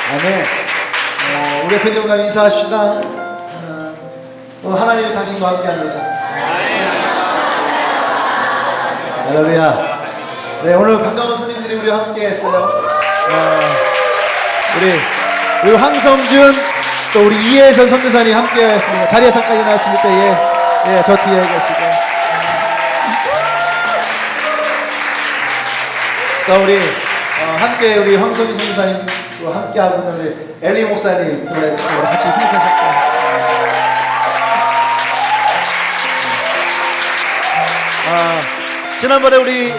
아멘. 우리 옆에 분과 인사합시다. 하나님이 당신과 함께합니다. 할렐루야. 네, 오늘 반가운 손님들이 우리와 함께했어요. 우리 황성준 또 우리 이혜선 선교사님 함께했습니다. 자리에서까지 나왔을 때에 저 뒤에 계시고 또 우리 함께 우리 황성준 선교사님 또 함께하고 있는 우리 엘리 목사님 같이 힘내셨고. 지난번에 우리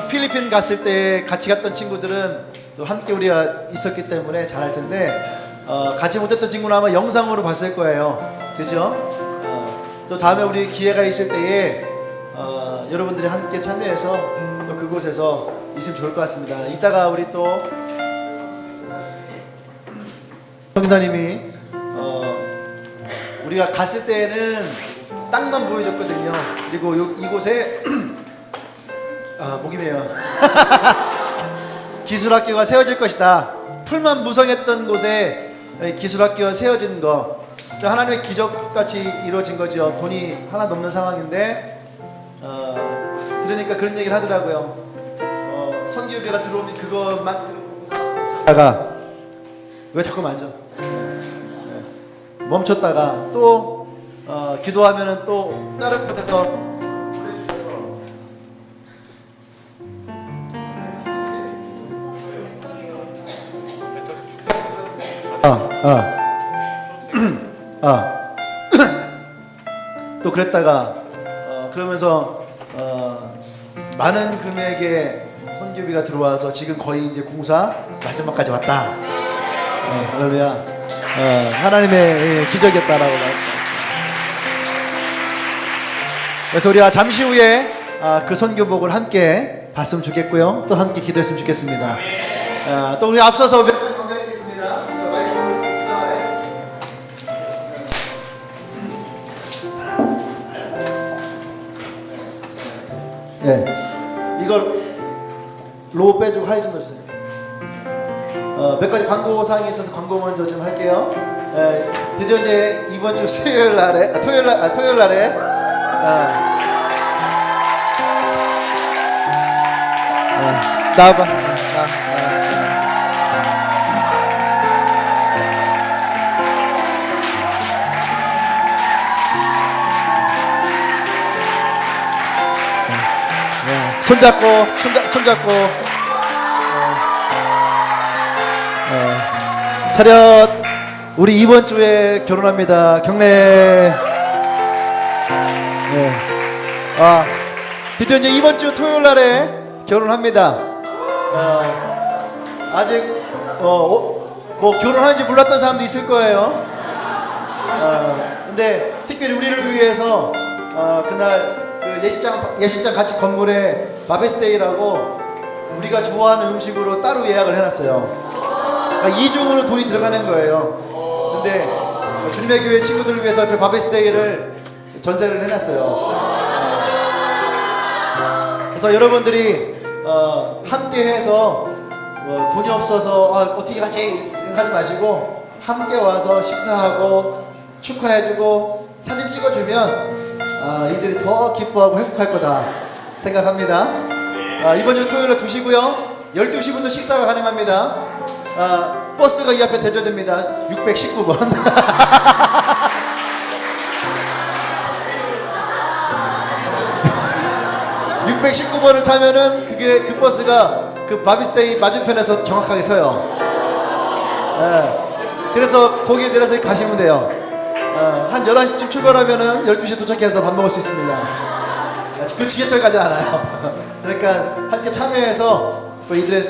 필리핀 갔을 때 같이 갔던 친구들은 또 함께 우리가 있었기 때문에 잘할 텐데 같이 못했던 친구는 아마 영상으로 봤을 거예요. 그죠? 또 다음에 우리 기회가 있을 때에 여러분들이 함께 참여해서 또 그곳에서 있으면 좋을 것 같습니다. 이따가 우리 또 성기사님이 우리가 갔을 때에는 땅만 보여줬거든요. 그리고 이곳에 목이 메요. 기술학교가 세워질 것이다. 풀만 무성했던 곳에 기술학교가 세워진 거, 하나님의 기적같이 이루어진 거죠. 돈이 하나도 없는 상황인데 들으니까 그런 얘기를 하더라고요. 선교비가 들어오면 그것만 다가 왜 자꾸 만져? 멈췄다가 또 기도하면은 또 다른 곳에서 또 그랬다가 그러면서 많은 금액의 선교비가 들어와서 지금 거의 이제 공사 마지막까지 왔다. 할렐루야. 하나님의 기적이었다라고 말합니다. 그래서 우리가 잠시 후에 그 선교복을 함께 봤으면 좋겠고요. 또 함께 기도했으면 좋겠습니다. 또 우리 앞서서 몇 분 건강했겠습니다. 네, 이걸 로우 빼주고 하이 좀 해주세요. 몇 가지 광고 사항이 있어서 광고 먼저 좀 할게요. 드디어 이제 이번 주 토요일 날에 나와봐. 손잡고 차렷. 우리 이번 주에 결혼합니다. 경례. 드디어 이제 이번 주 토요일 날에 결혼합니다. 아직 뭐 결혼하는지 몰랐던 사람도 있을 거예요. 근데 특별히 우리를 위해서 그날 그 예식장 같이 건물에 바베스데이라고 우리가 좋아하는 음식으로 따로 예약을 해놨어요. 그러니까 이중으로 돈이 들어가는 거예요. 근데 주님의 교회 친구들을 위해서 그 바베스데이를 전세를 해놨어요. 그래서 여러분들이 함께 해서 돈이 없어서 어떻게 하지 하지 마시고 함께 와서 식사하고 축하해주고 사진 찍어주면 이들이 더 기뻐하고 행복할 거다 생각합니다. 이번 주 토요일에 2시고요 12시부터 식사가 가능합니다. 버스가 이 앞에 대절됩니다. 619번. 619번을 타면은 그 버스가 그 바비스테이 맞은편에서 정확하게 서요. 그래서 거기에 내려서 가시면 돼요. 한 11시쯤 출발하면은 12시에 도착해서 밥 먹을 수 있습니다. 그 지하철 가지 않아요. 그러니까 함께 참여해서 또 이들의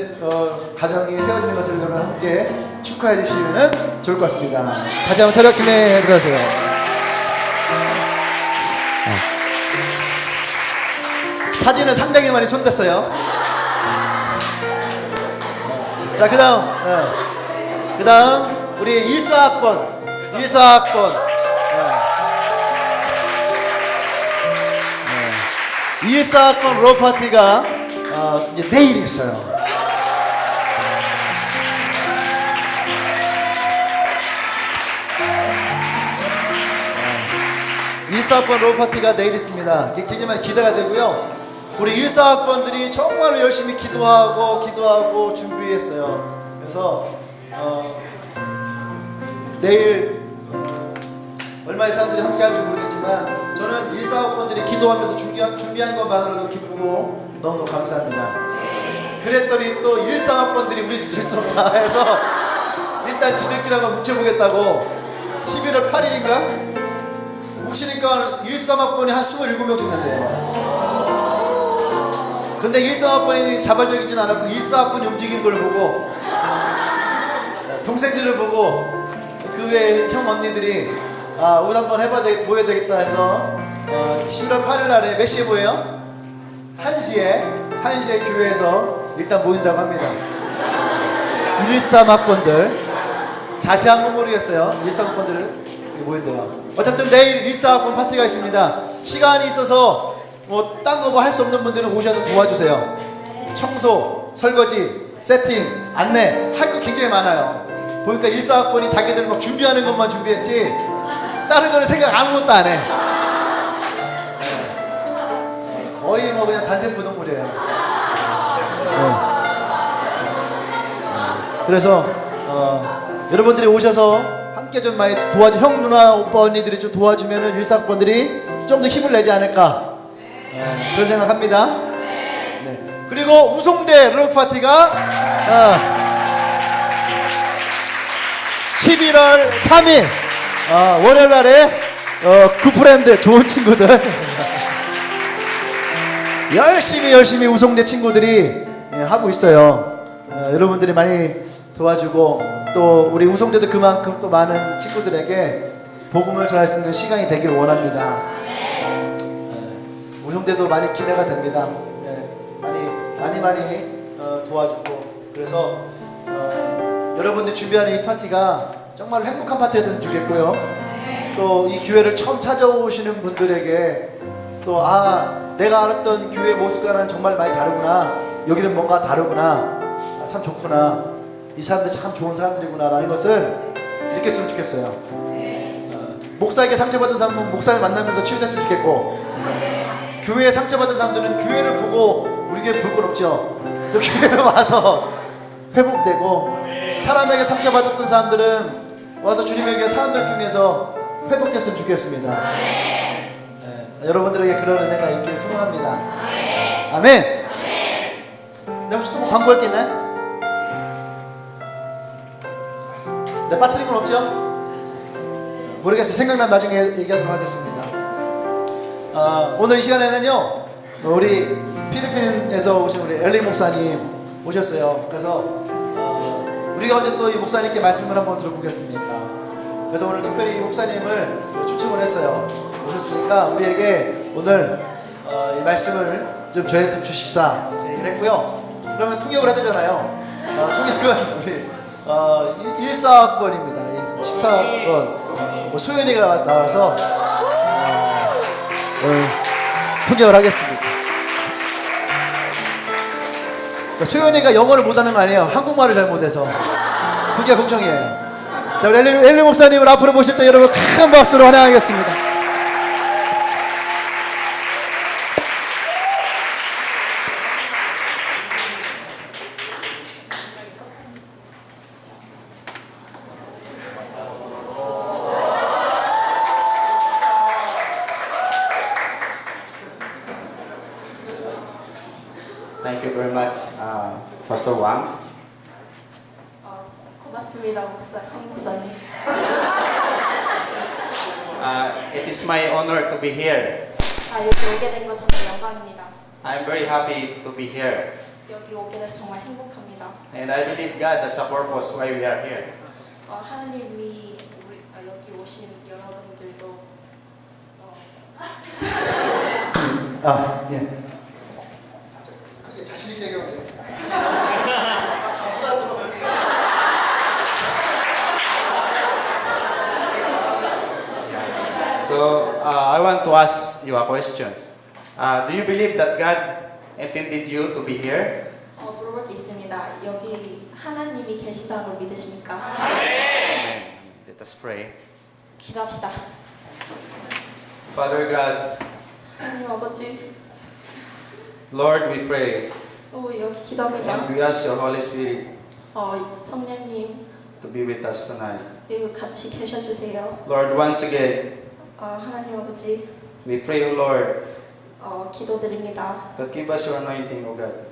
가정이 세워지는 것을 여러분 함께 축하해 주시면 좋을 것 같습니다. 다시 한번 차렷 기도해 들어가세요. 사진은 상당히 많이 손댔어요. 자, 그 다음 우리 14학번 14학번 로 파티가 이제 내일 있어요. 14학번 로우 파티가 내일 있습니다. 굉장히 많이 기대가 되고요. 우리 14학번들이 정말로 열심히 기도하고 준비했어요. 그래서 내일 얼마의 사람들이 함께 할지 모르겠지만 저는 14학번들이 기도하면서 준비한 것만으로도 기쁘고 너무너무 감사합니다. 그랬더니 또 13학번들이 우리 늦을 수 없다 해서 일단 지들끼리 한번 뭉쳐보겠다고 11월 8일인가? 뭉치니까 13학번이 한 27명 된대요. 근데 13학번이 자발적이진 않았고 14학번이 움직이는 걸 보고 동생들을 보고 그 외에 형 언니들이 우리 한번 보여야 되겠다 해서 11월 8일 날에 몇 시에 보여요? 1시에 교회에서 일단 모인다고 합니다. 13학번들 자세한 건 모르겠어요. 13학번들 모인대요. 어쨌든 내일 14학번 파티가 있습니다. 시간이 있어서 딴 거 할 수 없는 분들은 오셔서 도와주세요. 청소, 설거지, 세팅, 안내 할 거 굉장히 많아요. 보니까 14학번이 자기들 막 준비하는 것만 준비했지 다른 거는 생각 아무것도 안 해. 거의 뭐 그냥 단생부동물이에요. 그래서 여러분들이 오셔서 함께 좀 많이 형, 누나, 오빠, 언니들이 좀 도와주면은 14학번들이 좀 더 힘을 내지 않을까 그런 생각합니다. 네. 그리고 우송대 로우 파티가 11월 3일 월요일 날에 굿프렌드 좋은 친구들 열심히 우송대 친구들이 하고 있어요. 여러분들이 많이 도와주고 또 우리 우송대도 그만큼 또 많은 친구들에게 복음을 전할 수 있는 시간이 되길 원합니다. 우송대도 많이 기대가 됩니다. 많이 도와주고 그래서 여러분들이 준비하는 이 파티가 정말 행복한 파티가 됐으면 좋겠고요. 또 이 교회를 처음 찾아오시는 분들에게 또 내가 알았던 교회 모습과는 정말 많이 다르구나. 여기는 뭔가 다르구나. 참 좋구나. 이 사람들 참 좋은 사람들이구나 라는 것을 느꼈으면 좋겠어요. 목사에게 상처받은 사람은 목사를 만나면서 치유됐으면 좋겠고 교회에 상처받은 사람들은 교회를 보고 우리 교회 볼 건 없죠. 또 교회를 와서 회복되고 사람에게 상처받았던 사람들은 와서 주님에게 사람들 통해서 회복됐으면 좋겠습니다. 여러분들에게 그런 은혜가 있길 소망합니다. 아멘. 네, 혹시 또 뭐 광고할 게 있나요? 네, 빠뜨린 건 없죠? 모르겠어요. 생각나면 나중에 얘기하도록 하겠습니다. 오늘 이 시간에는요 우리 필리핀에서 오신 우리 엘리 목사님 오셨어요. 그래서 우리가 언제 또 이 목사님께 말씀을 한번 들어보겠습니까? 그래서 오늘 특별히 이 목사님을 초청을 했어요. 오셨으니까 우리에게 오늘 이 말씀을 좀 전해 주십사 얘기를 했고요. 그러면 통역을 해야 되잖아요. 통역은 우리 14학번입니다. 14학번 소연이가 나와서 통역을 하겠습니다. 소연이가 영어를 못하는 거 아니에요. 한국말을 잘 못해서 그게 걱정이에요. 자, 우리 엘리 목사님을 앞으로 모실 때 여러분 큰 박수로 환영하겠습니다. Thank you very much, Pastor Wang. 고맙습니다, 한 목사님. It is my honor to be here. 여기 오게 된 건 정말 영광입니다. I'm very happy to be here. 여기 오게 돼서 정말 행복합니다. And I believe God has a purpose why we are here. 하나님이 여기 오신 여러분들도 예. 크게 자신 있게 얘기하면 돼요. So I want to ask you a question. Do you believe that God intended you to be here? 물어볼 게 있습니다. 여기 하나님이 계시다는 걸 믿으십니까? Amen. Let us pray. 기도합시다. Father God, 하나님 아버지, Lord, we pray 여기 기도합니다. and we ask your Holy Spirit 성령님, to be with us tonight. 여기 같이 계셔주세요. Lord, once again, 하나님 아버지, we pray, O Lord, 기도드립니다. that give us your anointing, O God.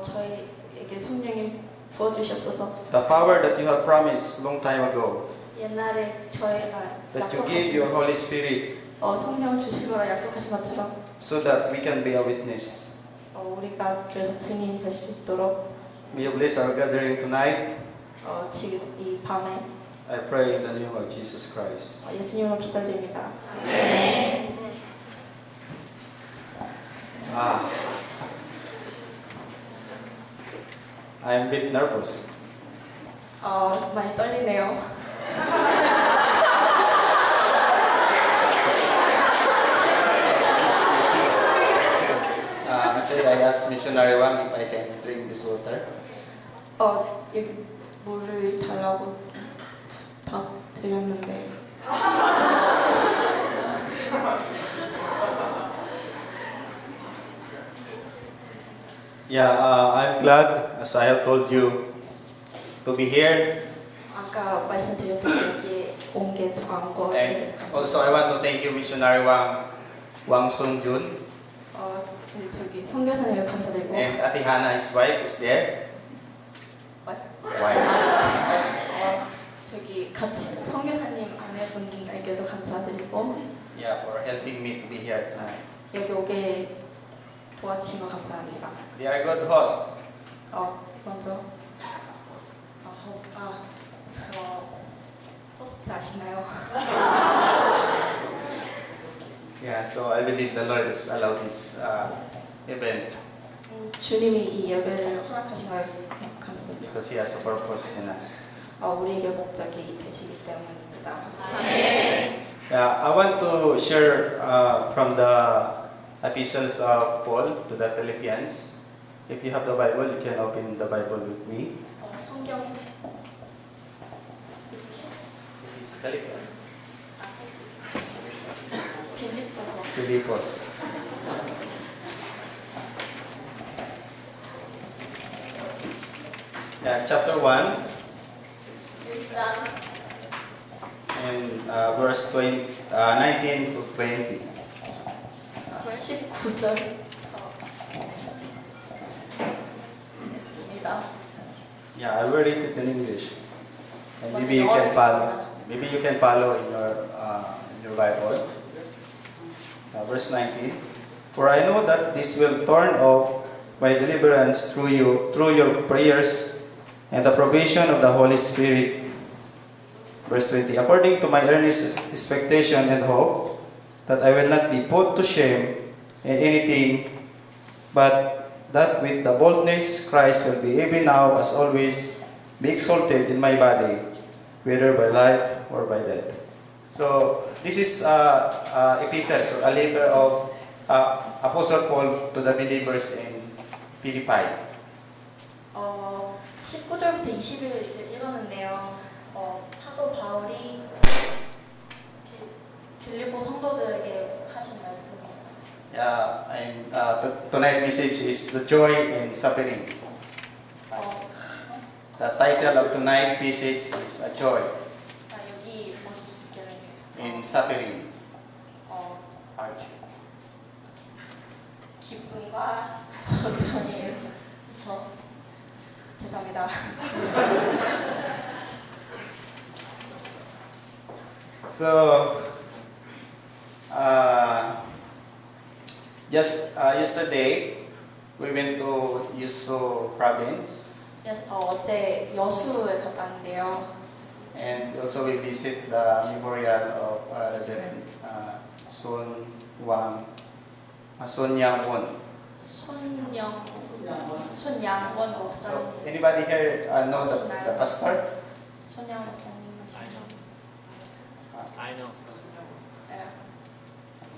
저희에게 성령님 부어주시옵소서. The power that you have promised long time ago, 옛날에 저희가 that you give your 약속하신 Holy Spirit 성령 주실 거라 약속하신 것처럼 so that we can be a witness. 우리가 그래서 증인이 될 수 있도록 May you bless our gathering tonight. 지금 이 밤에 I pray in the name of Jesus Christ. 예수님으로 기도드립니다. I'm a bit nervous. 많이 떨리네요. Actually, I asked Missionary Wang if I can drink this water. 여기 물을 달라고 다 드렸는데 Yeah, I'm glad, as I have told you, to be here. 아까 말씀드렸듯이 여기 온 게 저한 거에 And also, I want to thank you, Missionary Wang Sung-jun, 근데 저기 선교사님을 감사드리고 and Ate Hannah, his wife, is there. Wife. 저기 같이 선교사님 아내분에게도 감사드리고 Yeah, for helping me to be here tonight. 여기 오게 도와주신 거 감사합니다. They are good hosts. 먼저 호스트 아시나요? Yeah, so I believe the Lord has allowed this event 주님이 이 예배를 허락하신 거에 감사드립니다. because He has a purpose in us. 우리에게 목적이 되시기 때문입니다. Yeah, I want to share from the epistles of Paul to the Philippians. If you have the Bible, you can open the Bible with me. 성경 Philippians. 빌립보서 Philippos. Yeah, chapter 1 1장 and verse 19 to 20. 19절 했습니다. Yeah, I will read it in English. And maybe you can follow. Maybe you can follow in your Bible. Verse 19. For I know that this will turn off my deliverance through your prayers and the provision of the Holy Spirit. Verse 20. According to my earnest expectation and hope that I will not be put to shame in anything, but that with the boldness Christ will be even now as always be exalted in my body, whether by life or by death. So this is epistles, or a letter of Apostle Paul to the believers in Philippi. 19절부터 20일 읽었는데요. 사도 바울이 빌립보 성도들에게 하신 말씀이에요. And tonight's message is the joy in suffering. The title of tonight's message is a joy 여기 볼 수 있게 됩니다. in suffering. 기쁨과 고통이 죄송합니다. So, just yesterday, we went to Yusu province, 어제 여수에 갔다 왔는데요. and also we visit the memorial of Reverend Sun Yang Won. 손양원 목사님. So, anybody here know the pastor? 손양 목사님 아시나요? I know.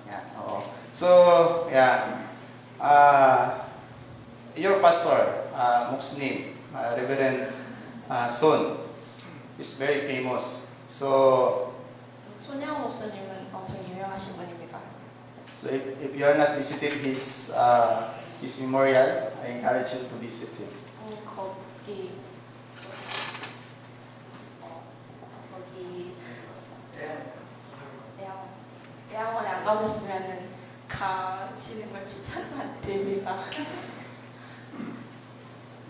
Yeah. So, yeah. Your pastor, Muslim, Reverend Sun, is very famous. So, 손양 목사님은 엄청 유명하신 분입니다. So if you are not visiting his memorial, I encourage you to visit him. 거기 거기 애학원에 안 가보셨으면은 가시는 걸 추천드립니다.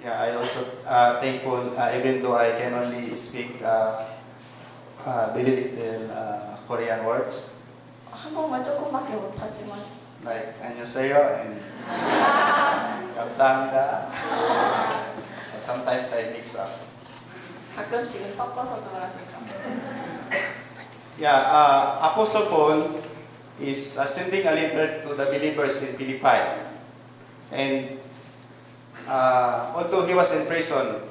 Yeah, I also thankful, even though I can only speak Benedictine Korean words, 한국말 조금밖에 못하지만 like 안녕하세요 and 감사합니다. Sometimes I mix up. 가끔씩은 섞어서 좀 합니다. Yeah, Apostle Paul is sending a letter to the believers in Philippi. And although he was in prison,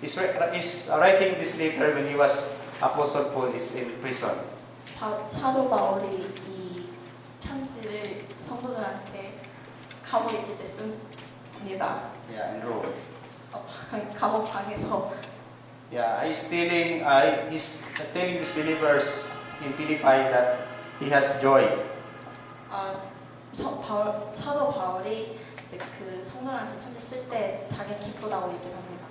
he's writing this letter when he was, Apostle Paul is in prison. 사도 바울이 이 편지를 성도들한테 감옥에 있을 때 씁니다. Yeah, in Rome. 감옥 방에서 Yeah, he's telling these believers in Philippi that he has joy. 사도 바울이 이제 그 성도들한테 편지 쓸 때 자기 기쁘다고 얘기합니다.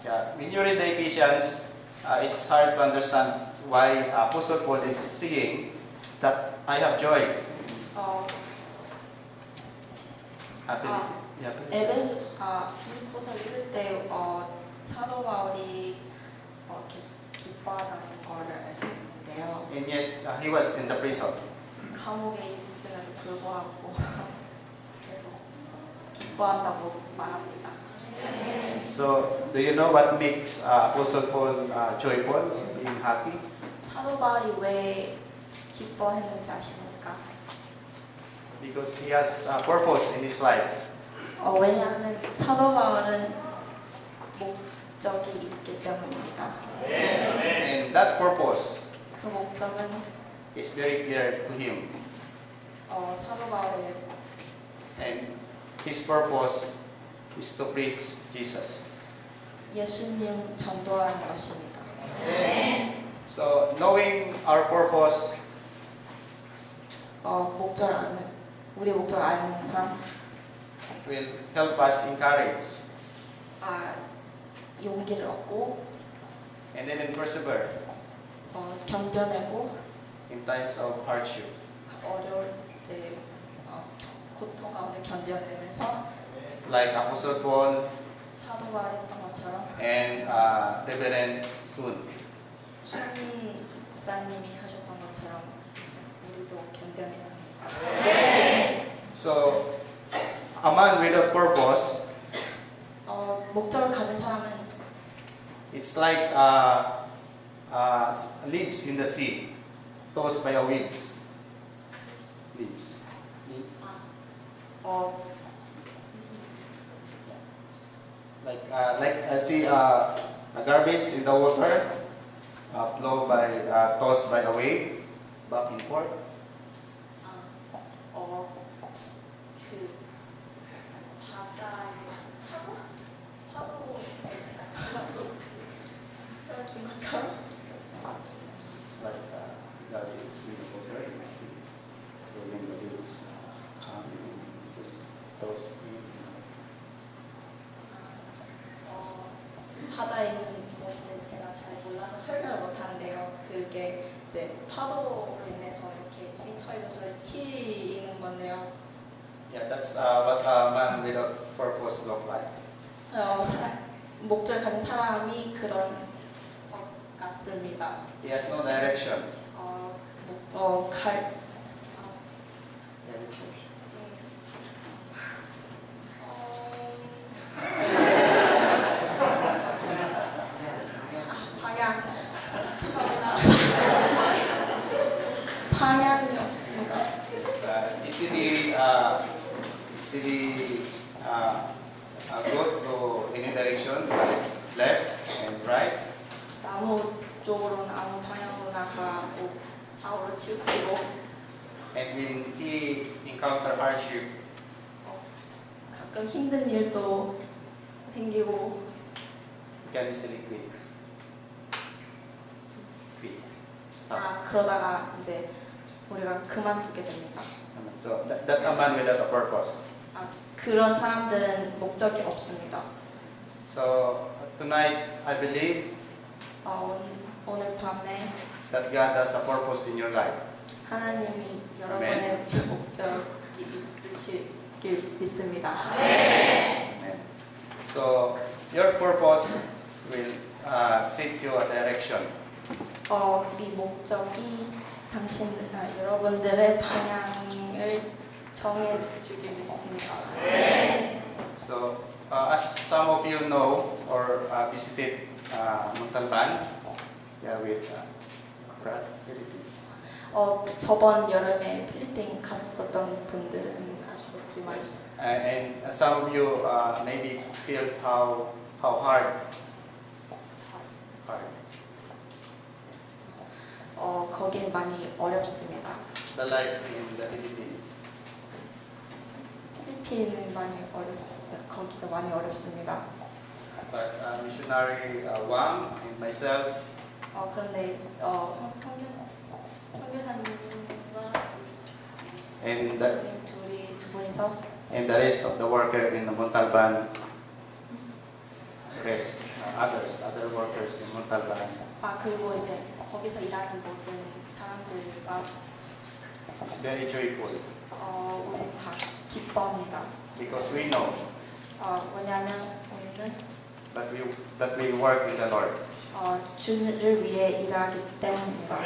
Yeah, when you read the Ephesians, it's hard to understand why Apostle Paul is saying that I have joy. 빌립보서 읽을 때 사도 바울이 계속 기뻐하다는 거를 알 수 있는데요. And yet he was in the prison. 감옥에 있음에도 불구하고 계속 기뻐한다고 말합니다. So, do you know what makes Apostle Paul joyful, being happy? 사도 바울이 왜 기뻐했는지 아십니까? Because he has a purpose in his life. 왜냐하면 사도 바울은 목적이 있기 때문입니다. And that purpose 그 목적은 is very clear to him. 사도 바울의 And his purpose is to preach Jesus. 예수님 전도하는 것입니다. So, knowing our purpose 우리 목적을 아는 사람 will help us encourage 용기를 얻고 and then persevere 견뎌내고 in times of hardship. 어려울 때 고통 가운데 견뎌내면서 Like Apostle Paul 사도 바울이 했던 것처럼 and Reverend Sun. 손 목사님이 하셨던 것처럼 우리도 견뎌내야 합니다. So, a man with a purpose, 목적을 가진 사람은 it's like leaves in the sea, tossed by a winds. Leaves. Like see a garbage in the water, tossed by a wave, back and forth. 그 바다에 파도 떨어진 것처럼 It's like garbage in the water in the sea. So when the waves come, it just tossed in. 바다에 있는 것은 제가 잘 몰라서 설명을 못하는데요. 그게 이제 파도로 인해서 이렇게 이리저리 저리 치이는 건데요. Yeah, that's what a man with a purpose look like. 목적을 가진 사람이 그런 것 같습니다. He has no direction. 방향이 없습니다. It's easily go to any direction, like left and right. 아무 쪽으로는 아무 방향으로나 가고 좌우로 치우치고 And when he encounter hardship, 가끔 힘든 일도 생기고 he can easily quit. Stop. 그러다가 이제 우리가 그만두게 됩니다. So that a man without a purpose. 아, 그런 사람들은 목적이 없습니다. So tonight, I believe 오늘 밤에 that God has a purpose in your life. 하나님이 여러분의 목적이 있으시길 믿습니다. Amen. So your purpose will set you a direction. 이 목적이 여러분들의 방향을 정해주길 믿습니다. So as some of you know or visited Montalban, with Philippines. 저번 여름에 필리핀 갔었던 분들은 아시겠지만 And some of you maybe feel how hard. 거긴 많이 어렵습니다. The life in the Philippines. 필리핀 많이 어렵어요. 거기가 많이 어렵습니다. But missionary Wang and myself, 그런데 선교사님과 and 두 분이서 the rest of the worker in the Montalban, other workers in Montalban, 그리고 이제 거기서 일하는 모든 사람들과 is very joyful 우리 다 기뻐합니다. because we know 왜냐하면 우리는 that we work in the Lord. 주를 위해 일하기 때문입니다.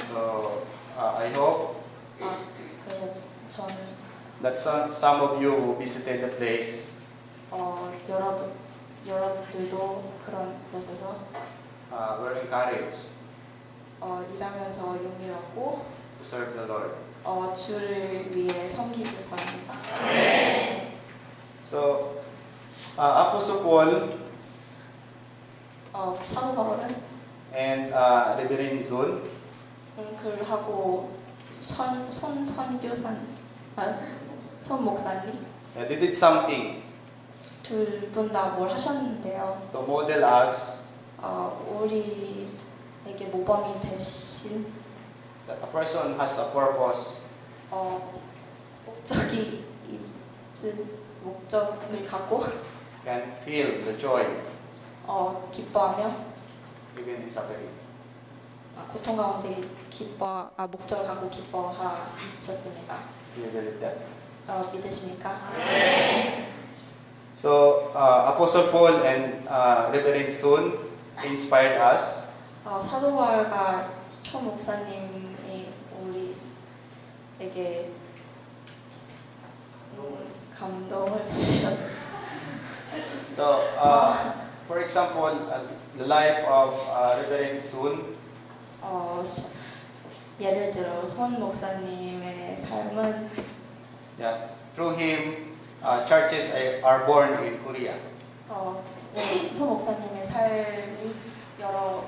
So I hope 그래서 저는 that some of you visited the place 여러분들도 그런 곳에서 were encouraged 일하면서 용기 얻고 to serve the Lord. 주를 위해 섬기길 바랍니다. So Apostle Paul 사도 바울은 and Reverend Zun, 그하고 손 목사님 they did something 둘 분 다 뭘 하셨는데요. to model us 우리에게 모범이 되신 that a person has a purpose 목적이 있은 목적을 갖고 can feel the joy 기뻐하며 even in suffering. 고통 가운데 목적을 갖고 기뻐하셨습니다. Do you believe that? 믿으십니까? So Apostle Paul and Reverend Sun inspired us 사도 바울과 초 목사님이 우리에게 감동을 주셨. So, for example, the life of Reverend Sun, 예를 들어 손 목사님의 삶은 through him, churches are born in Korea. 손 목사님의 삶이 여러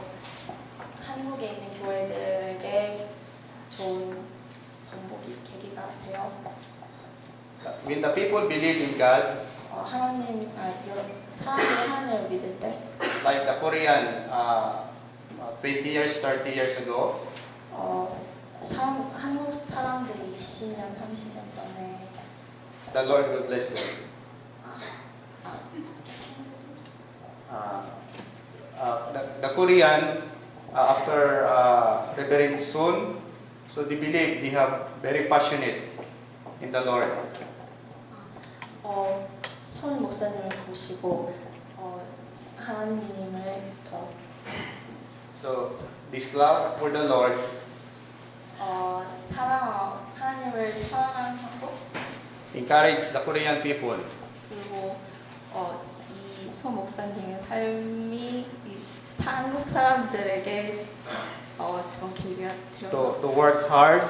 한국에 있는 교회들에게 좋은 번복이 계기가 되어 When the people believe in God, 여러 사람들이 하나님을 믿을 때 like the Korean 20 years, 30 years ago, 한국 사람들이 20년, 30년 전에 the Lord will bless them. The Korean, after Reverend Sun, so they believe they have very passionate in the Lord. 손 목사님을 보시고 하나님을 더 So this love for the Lord 하나님을 사랑하고 encourage the Korean people 그리고 이 손 목사님의 삶이 한국 사람들에게 좀 계기가 되어 to work hard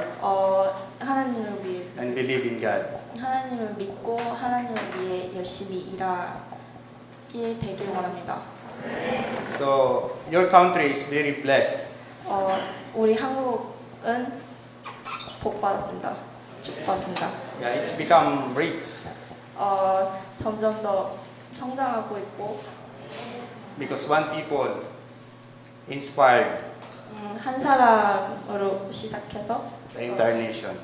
하나님을 위해 and believe in God. 하나님을 믿고 하나님을 위해 열심히 일하게 되길 원합니다. So your country is very blessed. 우리 한국은 복 받았습니다. 축복받습니다. Yeah, it's become rich 점점 더 성장하고 있고 because one people inspired 한 사람으로 시작해서 the entire nation.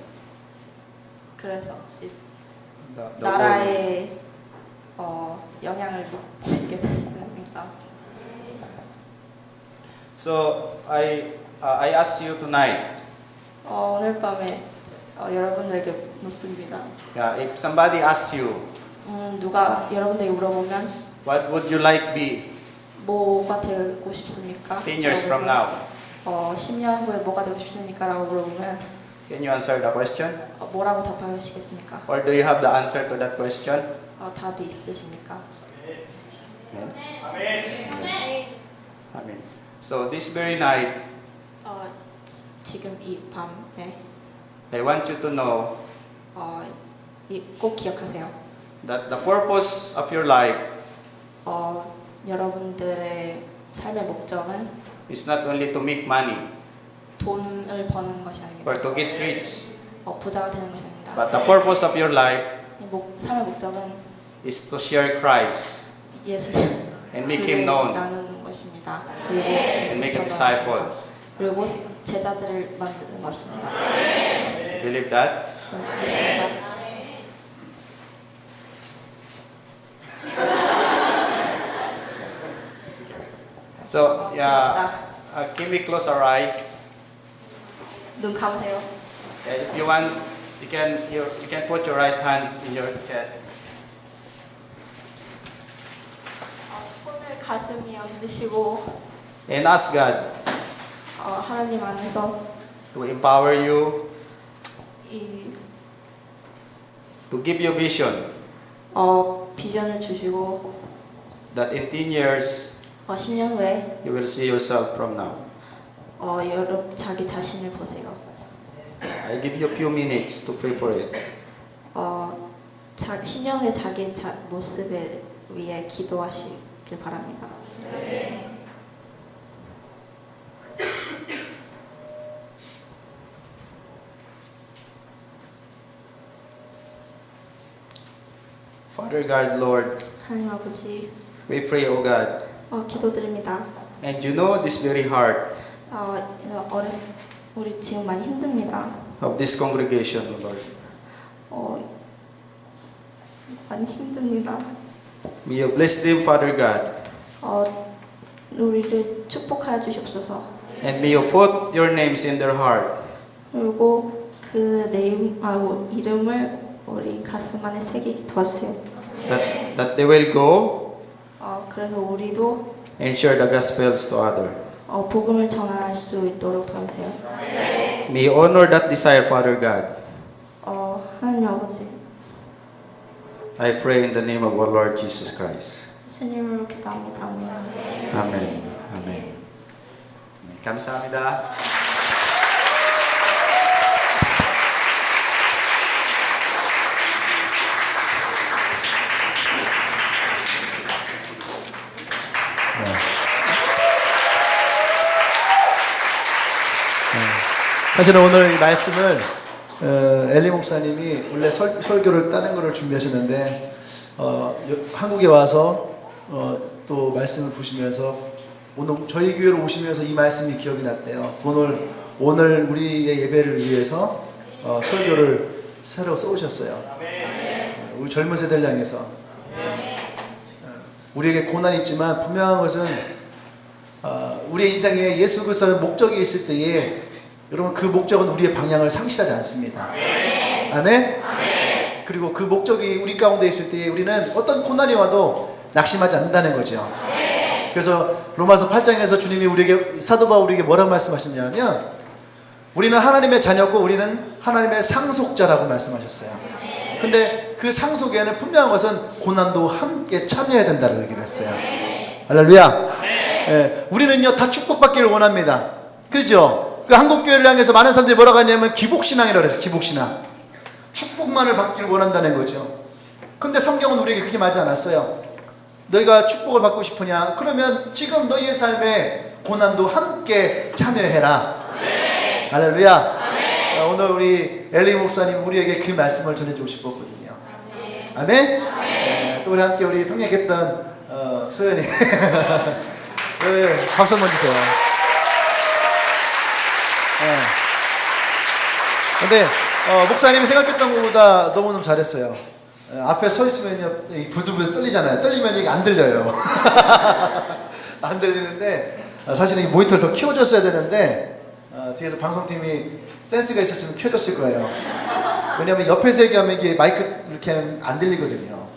그래서 the world. 나라에 영향을 미치게 됐습니다. So I ask you tonight, 오늘 밤에 여러분들에게 묻습니다. if somebody asks you, 누가 여러분들에게 물어보면 what would you like be 뭐가 되고 싶습니까? 10 years from now? 10년 후에 뭐가 되고 싶습니까? 라고 물어보면 Can you answer the question? 뭐라고 답하시겠습니까? Or do you have the answer to that question? 답이 있으십니까? Amen. Amen. So this very night, 지금 이 밤에 I want you to know 꼭 기억하세요. that the purpose of your life 여러분들의 삶의 목적은 is not only to make money 돈을 버는 것이 아닙니다. or to get rich, 부자가 되는 것이 아닙니다. but the purpose of your life 삶의 목적은 is to share Christ 예수 and make Him known 나누는 것입니다. 그리고 and make 예수처럼 disciples. 그리고 제자들을 만드는 것입니다. Believe that? 믿습니다. So 기도합시다. can we close our eyes? 눈 감으세요. If you want, you can put your right hand in your chest. 손을 가슴에 얹으시고 And ask God 하나님 안에서 to empower you, 이 to give you vision 비전을 주시고 that in 10 years 10년 후에 you will see yourself from now. 여러분 자기 자신을 보세요. I give you a few minutes to pray for it. 10년 후에 자기 모습에 위해 기도하시길 바랍니다. Father God, Lord, 하나님 아버지, we pray, O God, 기도드립니다. and you know this very heart 우리 지금 많이 힘듭니다. of this congregation, O Lord. 많이 힘듭니다. May you bless them, Father God, 우리를 축복하여 주시옵소서. and may you put your names in their heart, 그리고 그 이름을 우리 가슴 안에 새기게 도와주세요. that they will go 그래서 우리도 and share the gospels to others. 복음을 전할 수 있도록 도와주세요. May you honor that desire, Father God. 하나님 아버지, I pray in the name of our Lord Jesus Christ. 주님으로 기도합니다. 아멘. Amen. Amen. 감사합니다. 사실은 오늘 이 말씀을 엘리 목사님이 원래 설교를 다른 거를 준비하셨는데 한국에 와서 또 말씀을 보시면서 오늘 저희 교회로 오시면서 이 말씀이 기억이 났대요. 오늘 우리의 예배를 위해서 설교를 새로 써오셨어요. 우리 젊은 세대를 향해서 우리에게 고난이 있지만 분명한 것은 우리의 인생에 예수 그리스도의 목적이 있을 때에 여러분 그 목적은 우리의 방향을 상실하지 않습니다. 아멘? 그리고 그 목적이 우리 가운데 있을 때에 우리는 어떤 고난이 와도 낙심하지 않는다는 거죠. 그래서 로마서 8장에서 주님이 우리에게 사도 바울 우리에게 뭐라고 말씀하셨냐면 우리는 하나님의 자녀고 우리는 하나님의 상속자라고 말씀하셨어요. 근데 그 상속에는 분명한 것은 고난도 함께 참여해야 된다고 얘기를 했어요. 할렐루야. 우리는요 다 축복받기를 원합니다. 그렇죠? 그 한국교회를 향해서 많은 사람들이 뭐라고 하냐면 기복신앙이라고 해서 기복신앙. 축복만을 받기를 원한다는 거죠. 근데 성경은 우리에게 그렇게 말하지 않았어요. 너희가 축복을 받고 싶으냐? 그러면 지금 너희의 삶에 고난도 함께 참여해라. 할렐루야. 오늘 우리 엘리 목사님 우리에게 그 말씀을 전해주고 싶었거든요. 아멘? 또 우리 함께 우리 통역했던 소연이 박수 한번 주세요. 근데 목사님이 생각했던 것보다 너무너무 잘했어요. 앞에 서 있으면요, 이 부들부들 떨리잖아요. 떨리면 이게 안 들려요. 안 들리는데, 사실은 이 모니터를 더 키워줬어야 되는데, 뒤에서 방송팀이 센스가 있었으면 키워줬을 거예요. 왜냐면 옆에서 얘기하면 이게 마이크 이렇게 하면 안 들리거든요.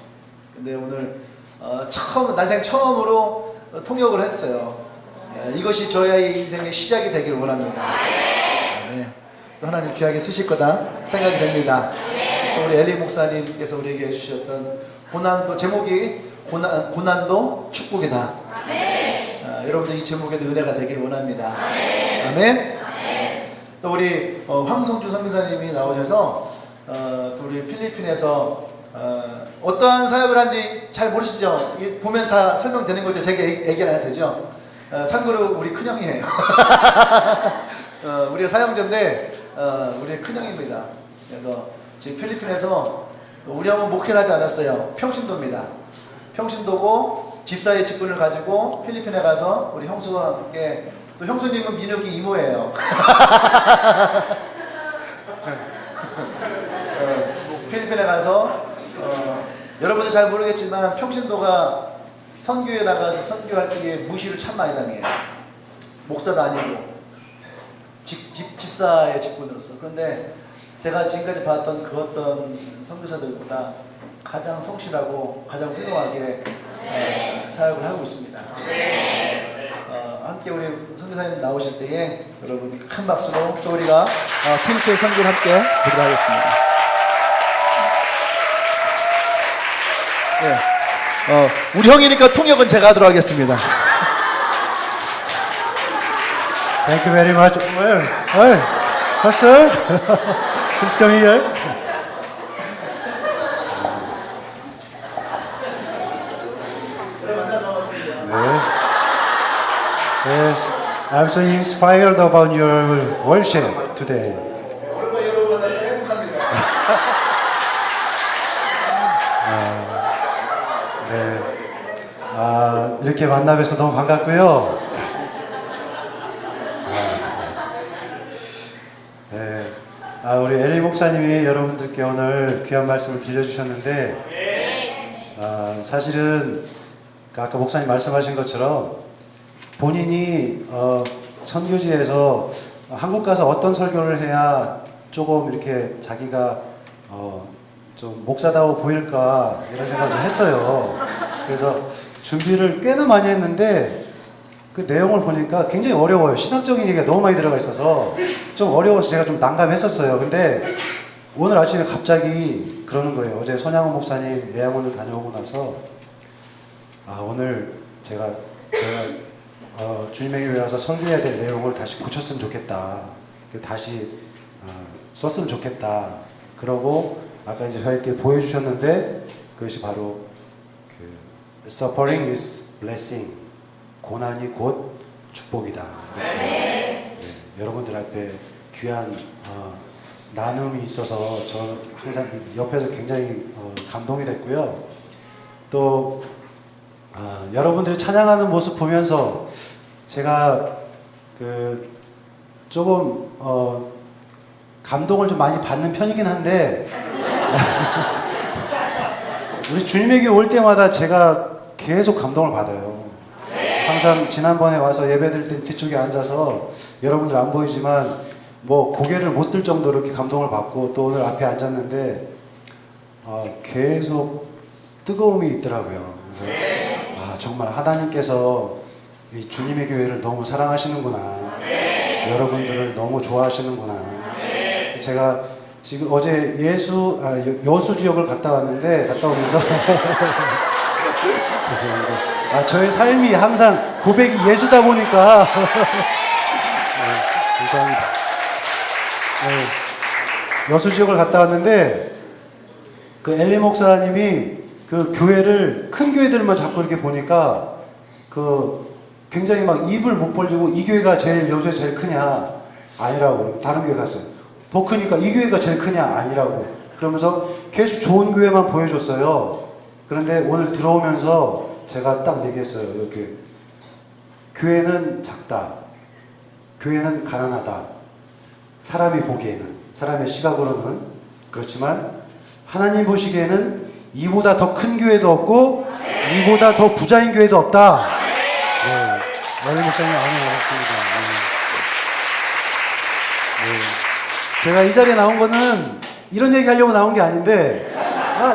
근데 오늘, 난생 처음으로 통역을 했어요. 이것이 저의 인생의 시작이 되길 원합니다. 네. 또 하나님 귀하게 쓰실 거다 생각이 됩니다. 또 우리 엘리 목사님께서 우리에게 해주셨던 고난도, 제목이 고난도 축복이다. 여러분들 이 제목에도 은혜가 되길 원합니다. 아멘. 또 우리 황성준 선교사님이 나오셔서 또 우리 필리핀에서 어떠한 사역을 한지 잘 모르시죠? 보면 다 설명되는 거죠. 제가 얘기는 안 해도 되죠. 참고로 우리 큰형이에요. 우리가 사형제인데 우리의 큰형입니다. 그래서 지금 필리핀에서 우리 형은 목회를 하지 않았어요. 평신도입니다. 평신도고 집사의 직분을 가지고 필리핀에 가서 우리 형수와 함께, 또 형수님은 민욱이 이모예요. 필리핀에 가서 여러분들 잘 모르겠지만 평신도가 선교에 나가서 선교할 때에 무시를 참 많이 당해요. 목사도 아니고 집사의 직분으로서. 그런데 제가 지금까지 봤던 그 어떤 선교사들보다 가장 성실하고 가장 훌륭하게 사역을 하고 있습니다. 함께 우리 선교사님 나오실 때에 여러분 큰 박수로 또 우리가 필리핀 선교를 함께 보도록 하겠습니다. 네. 우리 형이니까 통역은 제가 하도록 하겠습니다. Thank you very much. Well, Pastor, please come here. Yes, I'm so inspired about your worship today. 오랜만에 여러분 만나서 행복합니다. 네. 이렇게 만나 뵈서 너무 반갑고요. 네. 우리 엘리 목사님이 여러분들께 오늘 귀한 말씀을 들려주셨는데, 사실은 아까 목사님 말씀하신 것처럼 본인이 선교지에서 한국 가서 어떤 설교를 해야 조금 이렇게 자기가 좀 목사다워 보일까 이런 생각을 좀 했어요. 그래서 준비를 꽤나 많이 했는데 그 내용을 보니까 굉장히 어려워요. 신학적인 얘기가 너무 많이 들어가 있어서 좀 어려워서 제가 좀 난감했었어요. 근데 오늘 아침에 갑자기 그러는 거예요. 어제 손양호 목사님 예양원을 다녀오고 나서 오늘 제가 주님의 교회 와서 설교해야 될 내용을 다시 고쳤으면 좋겠다. 다시 썼으면 좋겠다. 그러고 아까 이제 저희께 보여주셨는데 그것이 바로 Suffering is blessing. 고난이 곧 축복이다. 네, 여러분들 앞에 귀한 나눔이 있어서 저 항상 옆에서 굉장히 감동이 됐고요. 또 여러분들이 찬양하는 모습 보면서 제가 조금 감동을 좀 많이 받는 편이긴 한데 우리 주님에게 올 때마다 제가 계속 감동을 받아요. 항상 지난번에 와서 예배드릴 때 뒤쪽에 앉아서 여러분들 안 보이지만 뭐 고개를 못 들 정도로 이렇게 감동을 받고 또 오늘 앞에 앉았는데 계속 뜨거움이 있더라고요. 그래서 정말 하나님께서 이 주님의 교회를 너무 사랑하시는구나. 여러분들을 너무 좋아하시는구나. 제가 지금 어제 여수 지역을 갔다 왔는데 갔다 오면서 죄송합니다. 저의 삶이 항상 고백이 예수다 보니까 감사합니다. 여수 지역을 갔다 왔는데 그 엘리 목사님이 그 교회를 큰 교회들만 자꾸 이렇게 보니까 굉장히 막 입을 못 벌리고 이 교회가 여수에 제일 크냐 아니라고 다른 교회 갔어요. 더 크니까 이 교회가 제일 크냐 아니라고 그러면서 계속 좋은 교회만 보여줬어요. 그런데 오늘 들어오면서 제가 딱 얘기했어요. 이렇게 교회는 작다. 교회는 가난하다. 사람이 보기에는, 사람의 시각으로는 그렇지만 하나님 보시기에는 이보다 더 큰 교회도 없고 이보다 더 부자인 교회도 없다. 네, 원래 목사님 아멘 하셨습니다. 네. 제가 이 자리에 나온 거는 이런 얘기 하려고 나온 게 아닌데,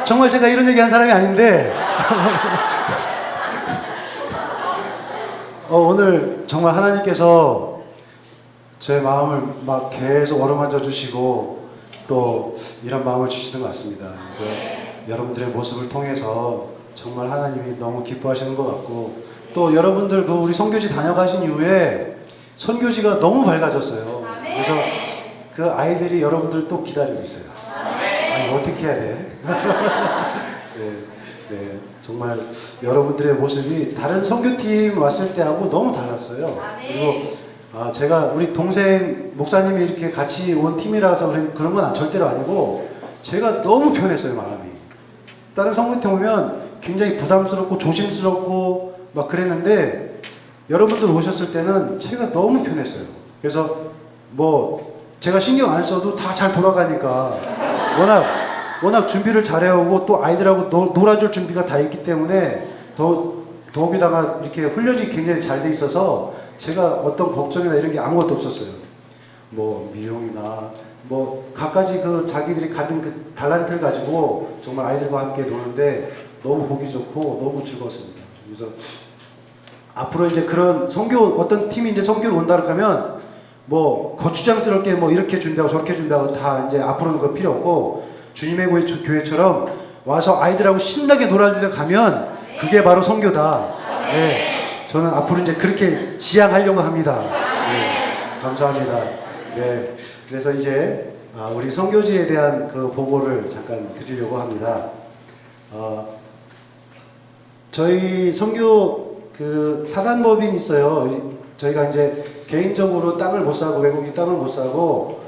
정말 제가 이런 얘기 한 사람이 아닌데, 오늘 정말 하나님께서 제 마음을 막 계속 어루만져 주시고 또 이런 마음을 주시는 것 같습니다. 그래서 여러분들의 모습을 통해서 정말 하나님이 너무 기뻐하시는 것 같고, 또 여러분들 그 우리 선교지 다녀가신 이후에 선교지가 너무 밝아졌어요. 그래서 그 아이들이 여러분들 또 기다리고 있어요. 아니, 어떻게 해야 돼? 네, 네, 정말 여러분들의 모습이 다른 선교팀 왔을 때하고 너무 달랐어요. 그리고 제가 우리 동생 목사님이 이렇게 같이 온 팀이라서 그런 건 절대로 아니고, 제가 너무 편했어요, 마음이. 다른 선교팀 오면 굉장히 부담스럽고 조심스럽고 막 그랬는데, 여러분들 오셨을 때는 제가 너무 편했어요. 그래서 뭐 제가 신경 안 써도 다 잘 돌아가니까, 워낙 준비를 잘해오고 또 아이들하고 놀아줄 준비가 다 있기 때문에 더욱이다가 이렇게 훈련이 굉장히 잘 돼 있어서 제가 어떤 걱정이나 이런 게 아무것도 없었어요. 뭐 미용이나 뭐 각가지 그 자기들이 가진 그 달란트를 가지고 정말 아이들과 함께 노는데 너무 보기 좋고 너무 즐거웠습니다. 그래서 앞으로 이제 그런 어떤 팀이 이제 선교를 온다 그러면 뭐 거추장스럽게 뭐 이렇게 준비하고 저렇게 준비하고 다 이제 앞으로는 그거 필요 없고, 주님의 교회처럼 와서 아이들하고 신나게 놀아주려 가면 그게 바로 선교다. 네, 저는 앞으로 이제 그렇게 지향하려고 합니다. 네, 감사합니다. 네, 그래서 이제 우리 선교지에 대한 그 보고를 잠깐 드리려고 합니다. 저희 선교 그 사단법인이 있어요. 저희가 이제 개인적으로 땅을 못 사고 외국인 땅을 못 사고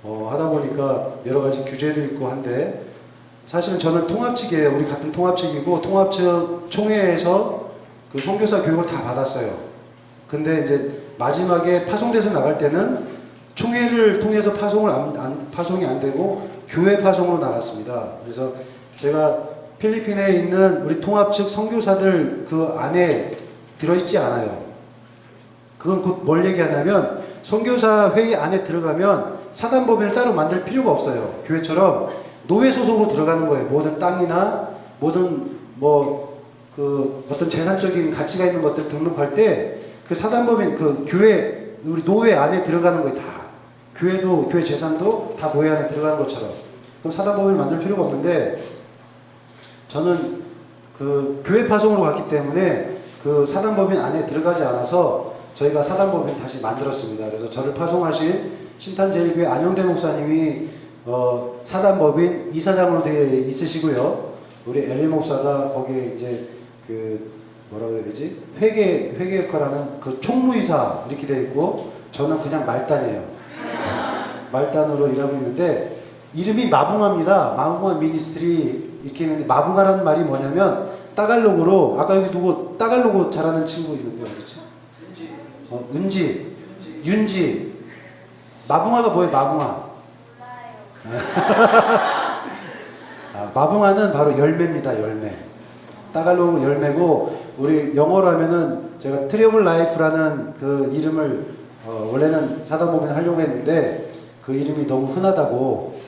하다 보니까 여러 가지 규제도 있고 한데, 사실은 저는 통합측이에요. 우리 같은 통합측이고 통합측 총회에서 그 선교사 교육을 다 받았어요. 근데 이제 마지막에 파송돼서 나갈 때는 총회를 통해서 파송이 안 되고 교회 파송으로 나갔습니다. 그래서 제가 필리핀에 있는 우리 통합측 선교사들 그 안에 들어있지 않아요. 그건 곧 뭘 얘기하냐면, 선교사 회의 안에 들어가면 사단법인을 따로 만들 필요가 없어요. 교회처럼 노회 소속으로 들어가는 거예요. 모든 땅이나 모든 뭐 그 어떤 재산적인 가치가 있는 것들 등록할 때 그 사단법인 그 교회 우리 노회 안에 들어가는 거예요. 다 교회 재산도 다 노회 안에 들어가는 것처럼. 그럼 사단법인을 만들 필요가 없는데, 저는 그 교회 파송으로 갔기 때문에 그 사단법인 안에 들어가지 않아서 저희가 사단법인 다시 만들었습니다. 그래서 저를 파송하신 신탄제일교회 안영대 목사님이 사단법인 이사장으로 되어 있으시고요. 우리 엘리 목사가 거기에 이제 그 뭐라고 해야 되지? 회계 역할하는 그 총무이사 이렇게 되어 있고, 저는 그냥 말단이에요. 말단으로 일하고 있는데, 이름이 마붕아입니다. 마붕아 미니스트리 이렇게 있는데, 마붕아라는 말이 뭐냐면 따갈로그로, 아까 여기 누구 따갈로그 잘하는 친구 있는데 어디지? 은지, 윤지. 마붕아가 뭐예요? 마붕아. 마붕아는 바로 열매입니다. 열매. 따갈로그 열매고, 우리 영어로 하면은 제가 트리블 라이프라는 그 이름을 원래는 사단법인을 하려고 했는데 그 이름이 너무 흔하다고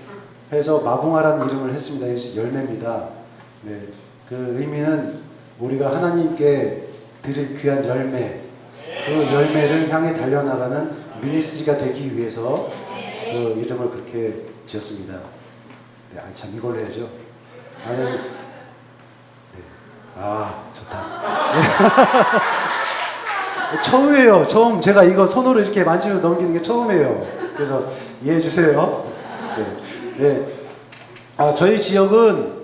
해서 마붕아라는 이름을 했습니다. 그래서 열매입니다. 네, 그 의미는 우리가 하나님께 드릴 귀한 열매, 그 열매를 향해 달려나가는 미니스트리가 되기 위해서 그 이름을 그렇게 지었습니다. 네, 참 이걸로 해야죠. 아니, 네. 좋다. 네. 처음이에요. 처음 제가 이거 손으로 이렇게 만지면서 넘기는 게 처음이에요. 그래서 이해해 주세요. 네. 네. 저희 지역은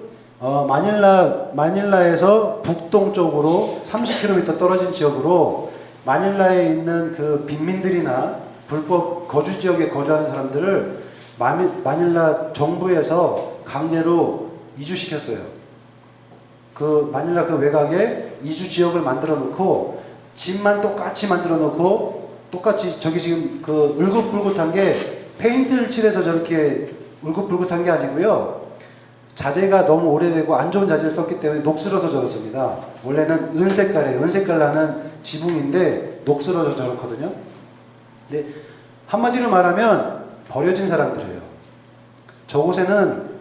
마닐라에서 북동쪽으로 30km 떨어진 지역으로, 마닐라에 있는 그 빈민들이나 불법 거주 지역에 거주하는 사람들을 마닐라 정부에서 강제로 이주시켰어요. 그 마닐라 그 외곽에 이주 지역을 만들어 놓고, 집만 똑같이 만들어 놓고, 똑같이 저기 지금 그 울긋불긋한 게 페인트를 칠해서 저렇게 울긋불긋한 게 아니고요. 자재가 너무 오래되고 안 좋은 자재를 썼기 때문에 녹슬어서 저렇습니다. 원래는 은색깔이에요. 은색깔 나는 지붕인데 녹슬어서 저렇거든요. 근데 한마디로 말하면 버려진 사람들이에요. 저곳에는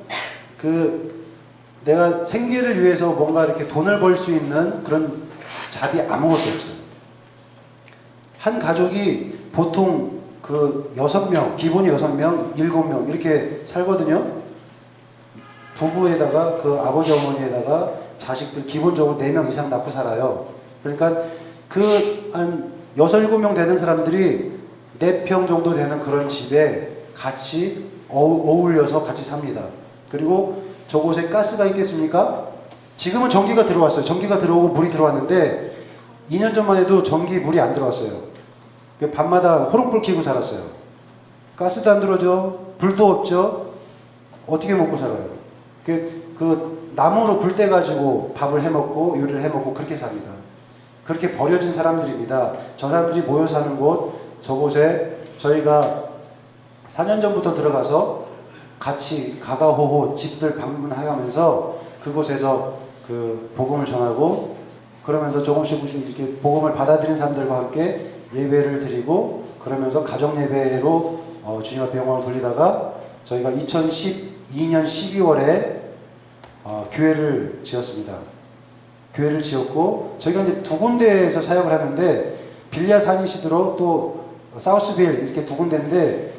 내가 생계를 위해서 뭔가 이렇게 돈을 벌 수 있는 그런 잡이 아무것도 없어요. 한 가족이 보통 6명, 기본이 6명, 7명 이렇게 살거든요. 부부에다가 아버지 어머니에다가 자식들 기본적으로 4명 이상 낳고 살아요. 그러니까 한 6, 7명 되는 사람들이 4평 정도 되는 그런 집에 같이 어울려서 같이 삽니다. 그리고 저곳에 가스가 있겠습니까? 지금은 전기가 들어왔어요. 전기가 들어오고 물이 들어왔는데 2년 전만 해도 전기 물이 안 들어왔어요. 밤마다 호롱불 켜고 살았어요. 가스도 안 들어오죠. 불도 없죠. 어떻게 먹고 살아요? 나무로 불 떼가지고 밥을 해먹고 요리를 해먹고 그렇게 삽니다. 그렇게 버려진 사람들입니다. 저 사람들이 모여 사는 곳, 저곳에 저희가 4년 전부터 들어가서 같이 가가호호 집들 방문하면서 그곳에서 복음을 전하고 그러면서 조금씩 이렇게 복음을 받아들인 사람들과 함께 예배를 드리고 그러면서 가정 예배로 주님 앞에 영광을 돌리다가 저희가 2012년 12월에 교회를 지었습니다. 교회를 지었고 저희가 이제 2군데에서 사역을 하는데 빌리아 산이시드로 또 사우스빌 이렇게 2군데인데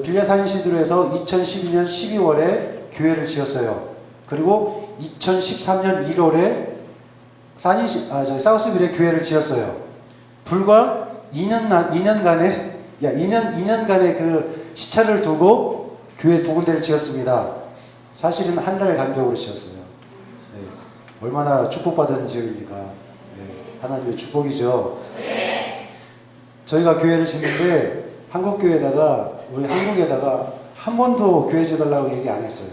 빌리아 산이시드로에서 2012년 12월에 교회를 지었어요. 그리고 2013년 1월에 사우스빌에 교회를 지었어요. 불과 2년간의 시차를 두고 교회 2군데를 지었습니다. 사실은 한 달 간격으로 지었어요. 네. 얼마나 축복받은 지역입니까? 네. 하나님의 축복이죠. 네. 저희가 교회를 짓는데 우리 한국에다가 한 번도 교회 지어달라고 얘기 안 했어요.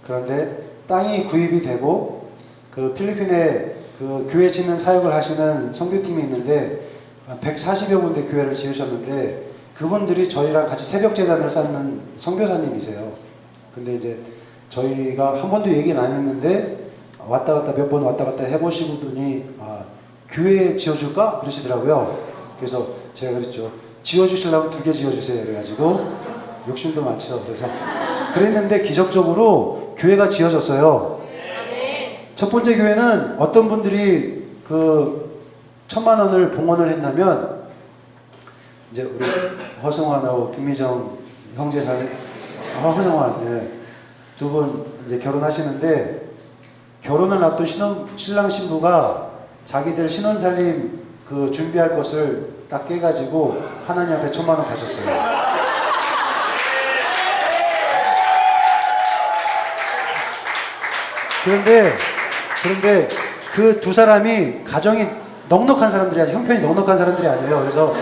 그런데 땅이 구입이 되고 필리핀에 교회 짓는 사역을 하시는 선교팀이 있는데 140여 군데 교회를 지으셨는데 그분들이 저희랑 같이 새벽재단을 쌓는 선교사님이세요. 근데 이제 저희가 한 번도 얘기는 안 했는데 몇 번 왔다 갔다 해보시더니 교회 지어줄까? 그러시더라고요. 그래서 제가 그랬죠. 지어주시려면 2개 지어주세요. 그래가지고 욕심도 많죠. 그래서 그랬는데 기적적으로 교회가 지어졌어요. 첫 번째 교회는 어떤 분들이 1,000만 원을 봉헌을 했냐면 이제 우리 허성환하고 김미정 형제 자매 허성환 네. 2분 이제 결혼하시는데 결혼을 앞둔 신랑 신부가 자기들 신혼살림 준비할 것을 딱 깨가지고 하나님 앞에 1,000만 원 바쳤어요. 그런데 그 2사람이 가정이 넉넉한 사람들이 아니에요. 형편이 넉넉한 사람들이 아니에요. 그래서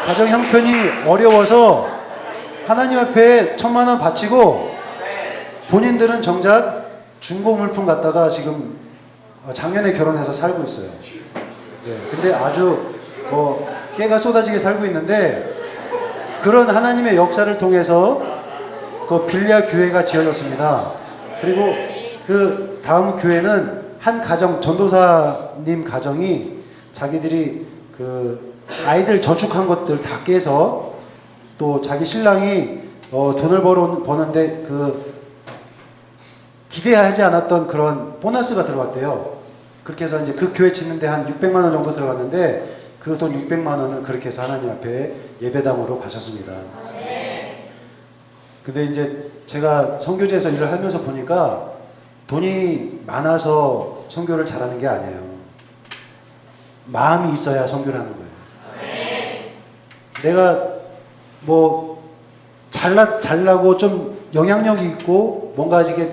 가정 형편이 어려워서 하나님 앞에 1,000만 원 바치고 본인들은 정작 중고 물품 갖다가 지금 작년에 결혼해서 살고 있어요. 네, 근데 아주 깨가 쏟아지게 살고 있는데 그런 하나님의 역사를 통해서 빌리아 교회가 지어졌습니다. 그리고 그 다음 교회는 한 가정, 전도사님 가정이 자기들이 아이들 저축한 것들 다 깨서 또 자기 신랑이 돈을 버는데 기대하지 않았던 그런 보너스가 들어왔대요. 그렇게 해서 이제 그 교회 짓는데 한 600만 원 정도 들어갔는데 그 돈 600만 원을 그렇게 해서 하나님 앞에 예배당으로 바쳤습니다. 근데 이제 제가 선교지에서 일을 하면서 보니까 돈이 많아서 선교를 잘하는 게 아니에요. 마음이 있어야 선교를 하는 거예요. 내가 잘나고 좀 영향력이 있고 뭔가 이게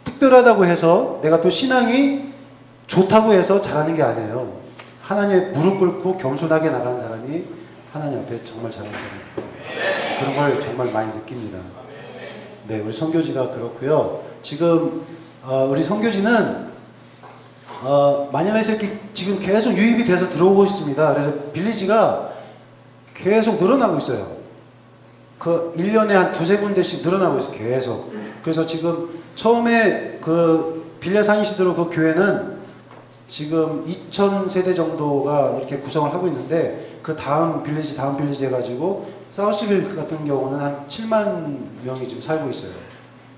특별하다고 해서 내가 또 신앙이 좋다고 해서 잘하는 게 아니에요. 하나님의 무릎 꿇고 겸손하게 나가는 사람이 하나님 앞에 정말 잘하는 사람이에요. 그런 걸 정말 많이 느낍니다. 네, 우리 선교지가 그렇고요. 지금 우리 선교지는 마닐라에서 이렇게 지금 계속 유입이 돼서 들어오고 있습니다. 그래서 빌리지가 계속 늘어나고 있어요. 그 1년에 한 두세 군데씩 늘어나고 있어요. 계속. 그래서 지금 처음에 그 빌랴 산이시드로 그 교회는 지금 2,000세대 정도가 이렇게 구성을 하고 있는데 그 다음 빌리지 해가지고 사우스빌 같은 경우는 한 7만 명이 지금 살고 있어요.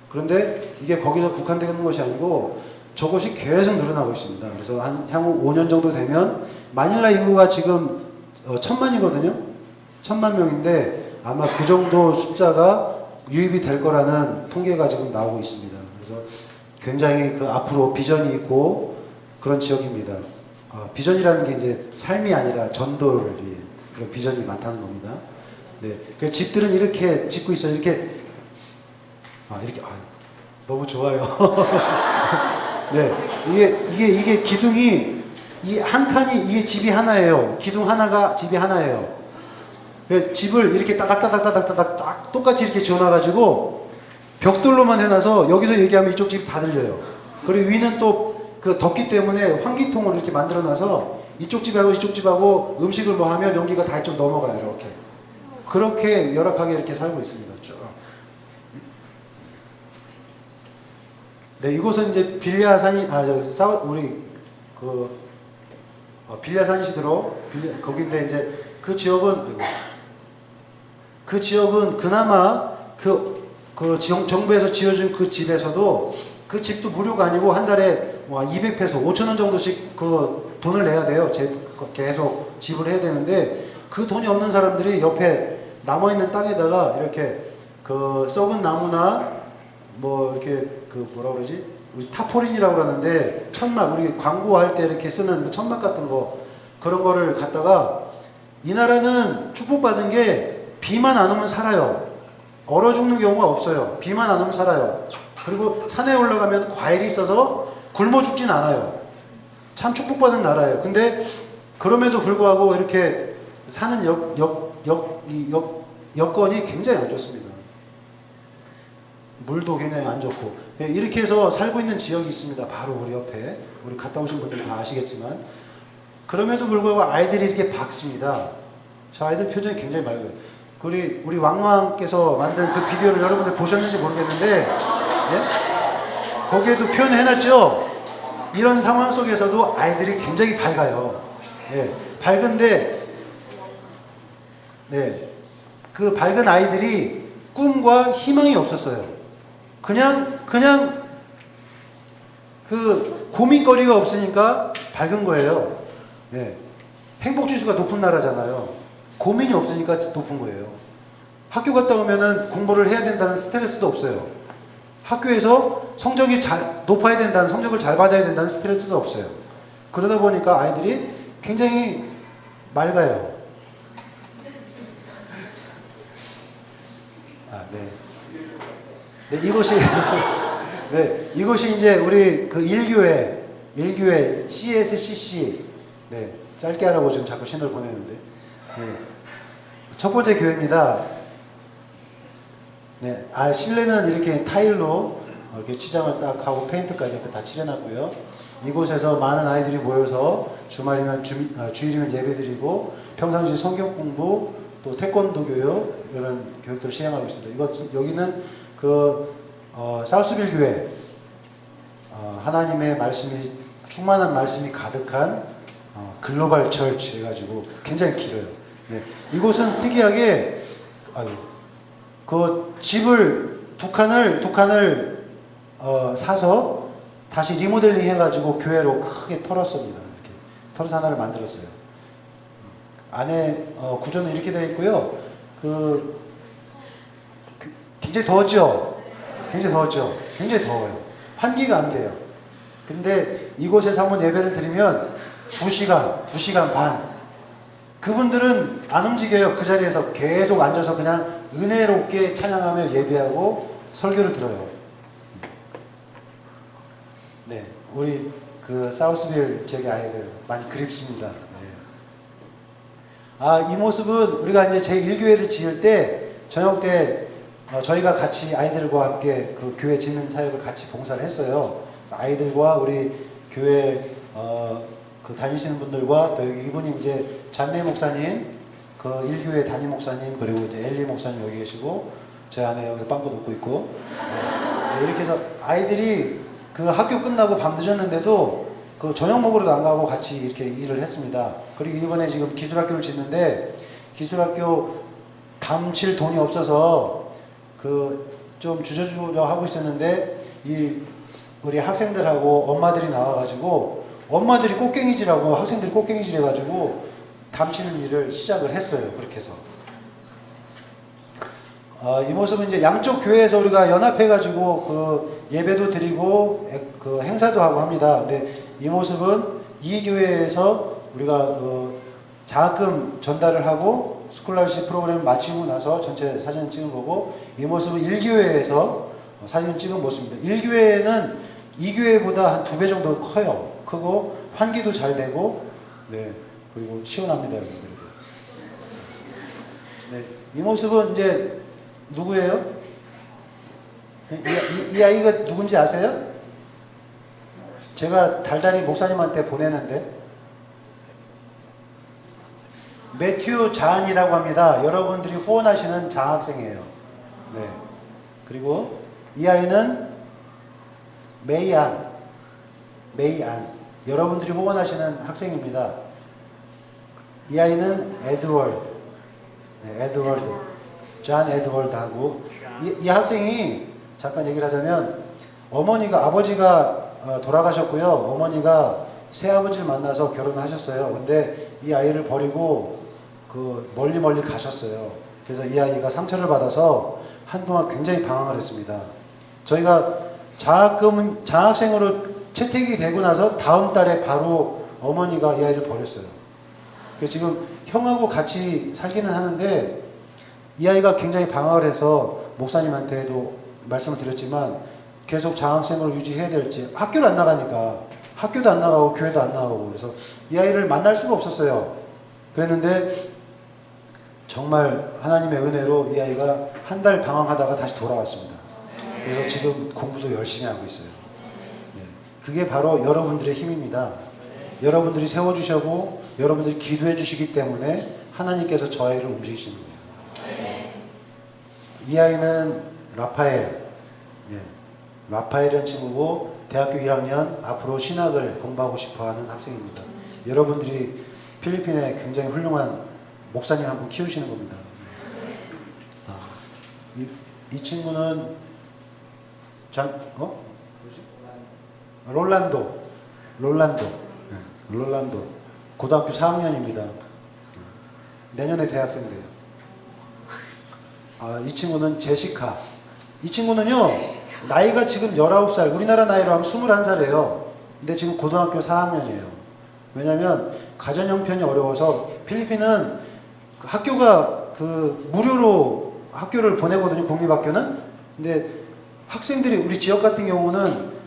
그런데 이게 거기서 국한되는 것이 아니고 저것이 계속 늘어나고 있습니다. 그래서 향후 5년 정도 되면 마닐라 인구가 지금 1,000만이거든요. 1,000만 명인데 아마 그 정도 숫자가 유입이 될 거라는 통계가 지금 나오고 있습니다. 그래서 굉장히 그 앞으로 비전이 있고 그런 지역입니다. 비전이라는 게 이제 삶이 아니라 전도를 위해 그런 비전이 많다는 겁니다. 네, 그 집들은 이렇게 짓고 있어요. 이렇게 너무 좋아요. 네, 이게 기둥이 이 한 칸이 이게 집이 하나예요. 기둥 하나가 집이 하나예요. 그래서 집을 이렇게 따닥따닥따닥따닥 똑같이 이렇게 지어놔가지고 벽돌로만 해놔서 여기서 얘기하면 이쪽 집 다 들려요. 그리고 위는 또 그 덮기 때문에 환기통을 이렇게 만들어놔서 이쪽 집하고 이쪽 집하고 음식을 뭐 하면 연기가 다 이쪽 넘어가요. 이렇게. 그렇게 열악하게 이렇게 살고 있습니다. 쭉. 네, 이곳은 이제 빌랴 산이 빌랴 산시드로 거기인데 이제 그 지역은 그나마 정부에서 지어준 그 집에서도 그 집도 무료가 아니고 한 달에 200페소, 5,000원 정도씩 그 돈을 내야 돼요. 계속 지불해야 되는데 그 돈이 없는 사람들이 옆에 남아있는 땅에다가 이렇게 그 썩은 나무나 뭐 이렇게 그 뭐라 그러지? 우리 타포린이라고 그러는데 천막, 우리 광고할 때 이렇게 쓰는 그 천막 같은 거 그런 거를 갖다가 이 나라는 축복받은 게 비만 안 오면 살아요. 얼어 죽는 경우가 없어요. 비만 안 오면 살아요. 그리고 산에 올라가면 과일이 있어서 굶어 죽진 않아요. 참 축복받은 나라예요. 근데 그럼에도 불구하고 이렇게 사는 여건이 굉장히 안 좋습니다. 물도 굉장히 안 좋고 이렇게 해서 살고 있는 지역이 있습니다. 바로 우리 옆에 우리 갔다 오신 분들 다 아시겠지만 그럼에도 불구하고 아이들이 이렇게 밝습니다. 저 아이들 표정이 굉장히 맑아요. 우리 왕왕께서 만든 그 비디오를 여러분들 보셨는지 모르겠는데 예? 거기에도 표현해놨죠. 이런 상황 속에서도 아이들이 굉장히 밝아요. 예, 밝은데 네, 그 밝은 아이들이 꿈과 희망이 없었어요. 그냥 그 고민거리가 없으니까 밝은 거예요. 네. 행복지수가 높은 나라잖아요. 고민이 없으니까 높은 거예요. 학교 갔다 오면은 공부를 해야 된다는 스트레스도 없어요. 학교에서 성적이 높아야 된다는, 성적을 잘 받아야 된다는 스트레스도 없어요. 그러다 보니까 아이들이 굉장히 맑아요. 네, 이곳이 네, 이곳이 이제 우리 그 1교회 CSCC 네, 짧게 하라고 지금 자꾸 신호를 보내는데 네, 첫 번째 교회입니다. 네, 실내는 이렇게 타일로 이렇게 치장을 딱 하고 페인트까지 이렇게 다 칠해놨고요. 이곳에서 많은 아이들이 모여서 주말이면 주일이면 예배드리고 평상시 성경 공부 또 태권도 교육 이런 교육들을 시행하고 있습니다. 여기는 사우스빌 교회 하나님의 말씀이 충만한 말씀이 가득한 글로벌 처치 해가지고 굉장히 길어요. 네. 이곳은 특이하게 그 집을 두 칸을 사서 다시 리모델링 해가지고 교회로 크게 털었습니다. 이렇게 털어서 하나를 만들었어요. 안에 구조는 이렇게 되어 있고요. 굉장히 더웠죠? 굉장히 더워요. 환기가 안 돼요. 근데 이곳에서 한번 예배를 드리면 2시간 반. 그분들은 안 움직여요. 그 자리에서 계속 앉아서 그냥 은혜롭게 찬양하며 예배하고 설교를 들어요. 네, 우리 그 사우스빌 지역의 아이들 많이 그립습니다. 네. 이 모습은 우리가 이제 제1교회를 지을 때 저녁 때 저희가 같이 아이들과 함께 그 교회 짓는 사역을 같이 봉사를 했어요. 아이들과 우리 교회 그 다니시는 분들과 또 여기 이분이 이제 잔내 목사님 그 1교회 담임 목사님 그리고 이제 엘리 목사님 여기 계시고 제 아내 여기 빵꾸 놓고 있고 네, 이렇게 해서 아이들이 그 학교 끝나고 밤 늦었는데도 그 저녁 먹으러도 안 가고 같이 이렇게 일을 했습니다. 그리고 이번에 지금 기술학교를 짓는데 기술학교 담칠 돈이 없어서 그 좀 주저주저 하고 있었는데 이 우리 학생들하고 엄마들이 나와가지고 엄마들이 꽃갱이질하고 학생들이 꽃갱이질 해가지고 담치는 일을 시작을 했어요. 그렇게 해서 이 모습은 이제 양쪽 교회에서 우리가 연합해가지고 그 예배도 드리고 그 행사도 하고 합니다. 근데 이 모습은 이 교회에서 우리가 그 장학금 전달을 하고 스콜라십 프로그램 마치고 나서 전체 사진을 찍은 거고 이 모습은 1교회에서 사진을 찍은 모습입니다. 1교회는 2교회보다 한 2배 정도 커요. 크고 환기도 잘 되고 네 그리고 시원합니다. 여기 그리고 네, 이 모습은 이제 누구예요? 이 아이가 누군지 아세요? 제가 달달이 목사님한테 보내는데 매튜 잔이라고 합니다. 여러분들이 후원하시는 장학생이에요. 네. 그리고 이 아이는 메이안. 여러분들이 후원하시는 학생입니다. 이 아이는 에드월드. 네, 에드월드. 존 에드월드하고 이 학생이 잠깐 얘기를 하자면 아버지가 돌아가셨고요. 어머니가 새아버지를 만나서 결혼하셨어요. 근데 이 아이를 버리고 그 멀리 가셨어요. 그래서 이 아이가 상처를 받아서 한동안 굉장히 방황을 했습니다. 저희가 장학생으로 채택이 되고 나서 다음 달에 바로 어머니가 이 아이를 버렸어요. 그래서 지금 형하고 같이 살기는 하는데 이 아이가 굉장히 방황을 해서 목사님한테도 말씀을 드렸지만 계속 장학생으로 유지해야 될지 학교를 안 나가니까 학교도 안 나가고 교회도 안 나가고 그래서 이 아이를 만날 수가 없었어요. 그랬는데 정말 하나님의 은혜로 이 아이가 한 달 방황하다가 다시 돌아왔습니다. 그래서 지금 공부도 열심히 하고 있어요. 네. 그게 바로 여러분들의 힘입니다. 여러분들이 세워주시고 여러분들이 기도해 주시기 때문에 하나님께서 저 아이를 움직이시는 거예요. 이 아이는 라파엘. 네. 라파엘이라는 친구고 대학교 1학년 앞으로 신학을 공부하고 싶어하는 학생입니다. 여러분들이 필리핀에 굉장히 훌륭한 목사님 한 분 키우시는 겁니다. 이 친구는 롤란도 고등학교 4학년입니다. 내년에 대학생 돼요. 이 친구는 제시카. 이 친구는요 나이가 지금 19살, 우리나라 나이로 하면 21살이에요. 근데 지금 고등학교 4학년이에요. 왜냐면 가전 형편이 어려워서 필리핀은 학교가 무료로 학교를 보내거든요. 공립학교는. 근데 학생들이 우리 지역 같은 경우는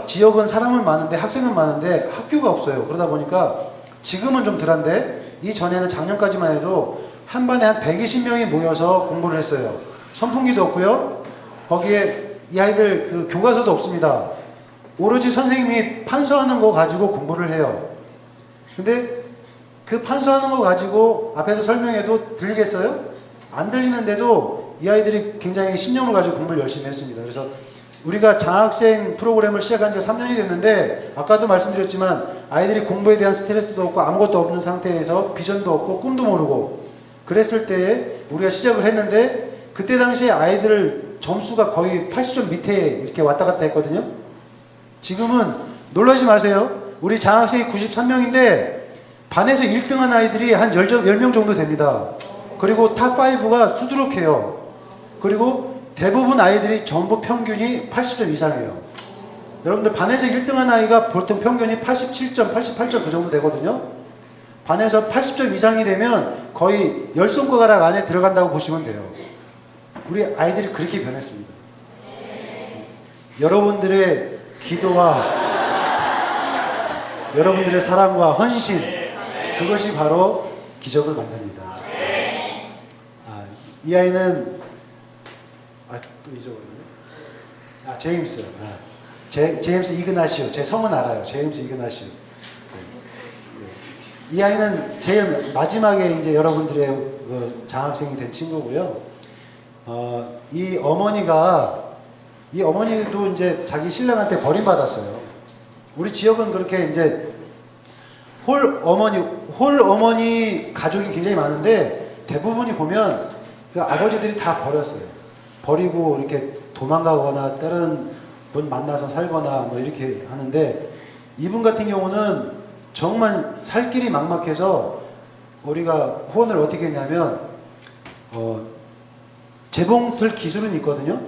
지역은 사람은 많은데 학생은 많은데 학교가 없어요. 그러다 보니까 지금은 좀 덜한데 이전에는 작년까지만 해도 한 반에 한 120명이 모여서 공부를 했어요. 선풍기도 없고요. 거기에 이 아이들 그 교과서도 없습니다. 오로지 선생님이 판서하는 거 가지고 공부를 해요. 근데 그 판서하는 거 가지고 앞에서 설명해도 들리겠어요? 안 들리는데도 이 아이들이 굉장히 신념을 가지고 공부를 열심히 했습니다. 그래서 우리가 장학생 프로그램을 시작한 지가 3년이 됐는데 아까도 말씀드렸지만 아이들이 공부에 대한 스트레스도 없고 아무것도 없는 상태에서 비전도 없고 꿈도 모르고 그랬을 때에 우리가 시작을 했는데 그때 당시에 아이들 점수가 거의 80점 밑에 이렇게 왔다 갔다 했거든요. 지금은 놀라지 마세요. 우리 장학생이 93명인데 반에서 1등한 아이들이 한 10명 정도 됩니다. 그리고 탑5가 수두룩해요. 그리고 대부분 아이들이 전부 평균이 80점 이상이에요. 여러분들 반에서 1등한 아이가 보통 평균이 87점, 88점 그 정도 되거든요. 반에서 80점 이상이 되면 거의 10손가락 안에 들어간다고 보시면 돼요. 우리 아이들이 그렇게 변했습니다. 여러분들의 기도와 여러분들의 사랑과 헌신 그것이 바로 기적을 만듭니다. 이 아이는 또 잊어버렸네. 제임스. 제임스 이그나시오. 제 성은 알아요. 제임스 이그나시오. 이 아이는 제일 마지막에 이제 여러분들의 그 장학생이 된 친구고요. 이 어머니도 이제 자기 신랑한테 버림받았어요. 우리 지역은 그렇게 이제 홀 어머니 가족이 굉장히 많은데 대부분이 보면 그 아버지들이 다 버렸어요. 버리고 이렇게 도망가거나 다른 분 만나서 살거나 뭐 이렇게 하는데 이분 같은 경우는 정말 살 길이 막막해서 우리가 후원을 어떻게 했냐면 재봉틀 기술은 있거든요.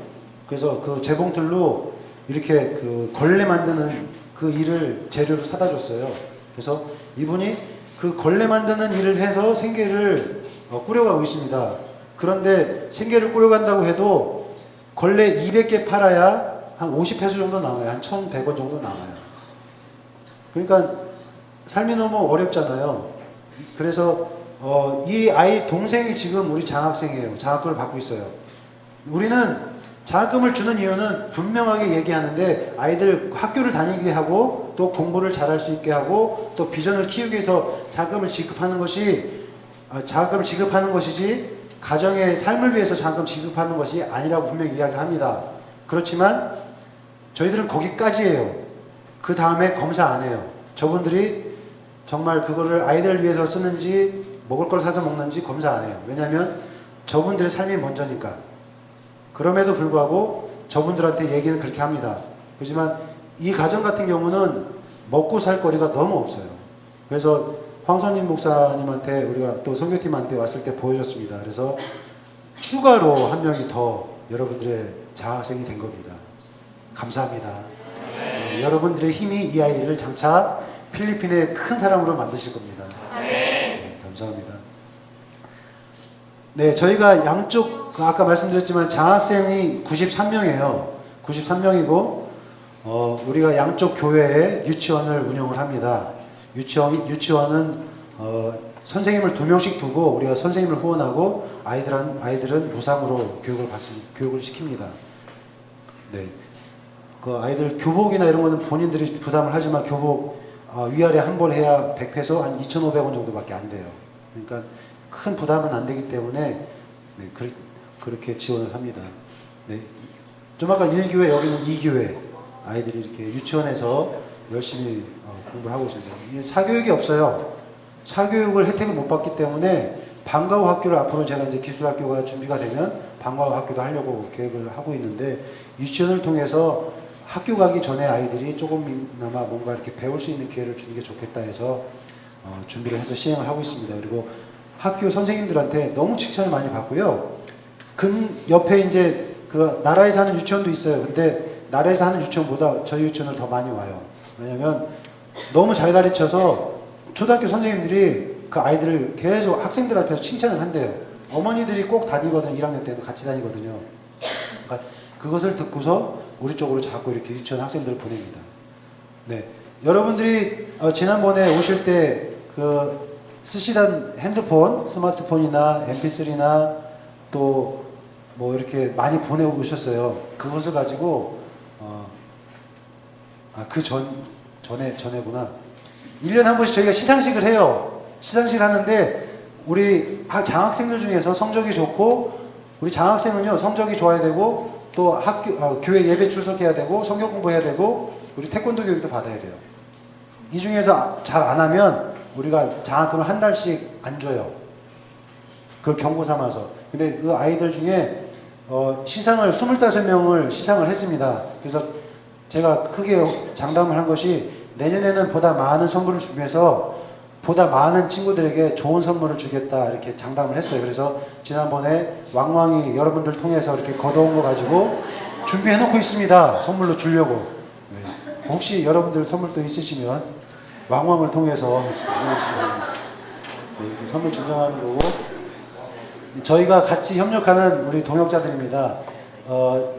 그래서 그 재봉틀로 이렇게 그 걸레 만드는 그 일을 재료를 사다 줬어요. 그래서 이분이 그 걸레 만드는 일을 해서 생계를 꾸려가고 있습니다. 그런데 생계를 꾸려간다고 해도 걸레 200개 팔아야 한 50페소 정도 남아요. 한 1,100원 정도 남아요. 그러니까 삶이 너무 어렵잖아요. 그래서 이 아이 동생이 지금 우리 장학생이에요. 장학금을 받고 있어요. 우리는 장학금을 주는 이유는 분명하게 얘기하는데 아이들 학교를 다니게 하고 또 공부를 잘할 수 있게 하고 또 비전을 키우기 위해서 장학금을 지급하는 것이지 가정의 삶을 위해서 장학금 지급하는 것이 아니라고 분명히 이야기를 합니다. 그렇지만 저희들은 거기까지예요. 그 다음에 검사 안 해요. 저분들이 정말 그거를 아이들을 위해서 쓰는지 먹을 걸 사서 먹는지 검사 안 해요. 왜냐하면 저분들의 삶이 먼저니까. 그럼에도 불구하고 저분들한테 얘기는 그렇게 합니다. 그렇지만 이 가정 같은 경우는 먹고 살 거리가 너무 없어요. 그래서 황선임 목사님한테 우리가 또 선교팀한테 왔을 때 보여줬습니다. 그래서 추가로 한 명이 더 여러분들의 장학생이 된 겁니다. 감사합니다. 여러분들의 힘이 이 아이를 장차 필리핀의 큰 사람으로 만드실 겁니다. 감사합니다. 네, 저희가 양쪽 아까 말씀드렸지만 장학생이 93명이에요. 93명이고 우리가 양쪽 교회에 유치원을 운영을 합니다. 유치원은 선생님을 2명씩 두고 우리가 선생님을 후원하고 아이들은 무상으로 교육을 시킵니다. 네. 그 아이들 교복이나 이런 거는 본인들이 부담을 하지만 교복 위아래 한 벌 해야 100페소 한 2,500원 정도밖에 안 돼요. 그러니까 큰 부담은 안 되기 때문에 네, 그렇게 지원을 합니다. 네. 좀 아까 1교회 여기는 2교회 아이들이 이렇게 유치원에서 열심히 공부를 하고 있습니다. 사교육이 없어요. 사교육을 혜택을 못 받기 때문에 방과 후 학교를 앞으로 제가 이제 기술학교가 준비가 되면 방과 후 학교도 하려고 계획을 하고 있는데 유치원을 통해서 학교 가기 전에 아이들이 조금이나마 뭔가 이렇게 배울 수 있는 기회를 주는 게 좋겠다 해서 준비를 해서 시행을 하고 있습니다. 그리고 학교 선생님들한테 너무 칭찬을 많이 받고요. 옆에 이제 그 나라에서 하는 유치원도 있어요. 근데 나라에서 하는 유치원보다 저희 유치원을 더 많이 와요. 왜냐면 너무 잘 가르쳐서 초등학교 선생님들이 그 아이들을 계속 학생들 앞에서 칭찬을 한대요. 어머니들이 꼭 다니거든요. 1학년 때도 같이 다니거든요. 그러니까 그것을 듣고서 우리 쪽으로 자꾸 이렇게 유치원 학생들을 보냅니다. 네, 여러분들이 지난번에 오실 때 그 쓰시던 핸드폰, 스마트폰이나 MP3나 또 뭐 이렇게 많이 보내오셨어요. 그것을 가지고 전에구나. 1년에 한 번씩 저희가 시상식을 해요. 시상식을 하는데 우리 장학생들 중에서 성적이 좋고 우리 장학생은요 성적이 좋아야 되고 또 교회 예배 출석해야 되고 성경 공부해야 되고 우리 태권도 교육도 받아야 돼요. 이 중에서 잘 안 하면 우리가 장학금을 한 달씩 안 줘요. 그걸 경고 삼아서. 근데 그 아이들 중에 시상을 25명을 시상을 했습니다. 그래서 제가 크게 장담을 한 것이 내년에는 보다 많은 선물을 준비해서 보다 많은 친구들에게 좋은 선물을 주겠다 이렇게 장담을 했어요. 그래서 지난번에 왕왕이 여러분들 통해서 이렇게 걷어온 거 가지고 준비해 놓고 있습니다. 선물로 주려고. 네. 혹시 여러분들 선물도 있으시면 왕왕을 통해서 네, 선물 증정하는 거고 저희가 같이 협력하는 우리 동역자들입니다.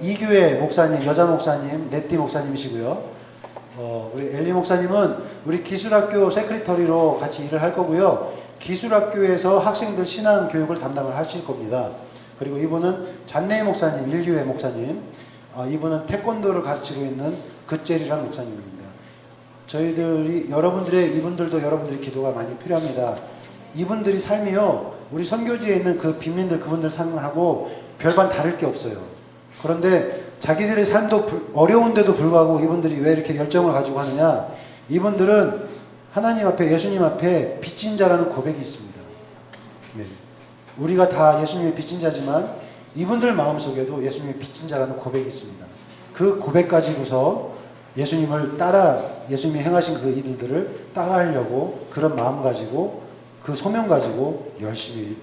이교회 목사님, 여자 목사님, 레띠 목사님이시고요. 우리 엘리 목사님은 우리 기술학교 세크리터리로 같이 일을 할 거고요. 기술학교에서 학생들 신앙 교육을 담당을 하실 겁니다. 그리고 이분은 잔네 목사님, 1교회 목사님. 이분은 태권도를 가르치고 있는 그젤이라는 목사님입니다. 저희들이 이분들도 여러분들의 기도가 많이 필요합니다. 이분들이 삶이요, 우리 선교지에 있는 그 빈민들 그분들 삶하고 별반 다를 게 없어요. 그런데 자기들의 삶도 어려운데도 불구하고 이분들이 왜 이렇게 열정을 가지고 하느냐? 이분들은 하나님 앞에, 예수님 앞에 빚진 자라는 고백이 있습니다. 네. 우리가 다 예수님의 빚진 자지만 이분들 마음속에도 예수님의 빚진 자라는 고백이 있습니다. 그 고백 가지고서 예수님이 행하신 그 일들을 따라하려고 그런 마음 가지고 그 소명 가지고 열심히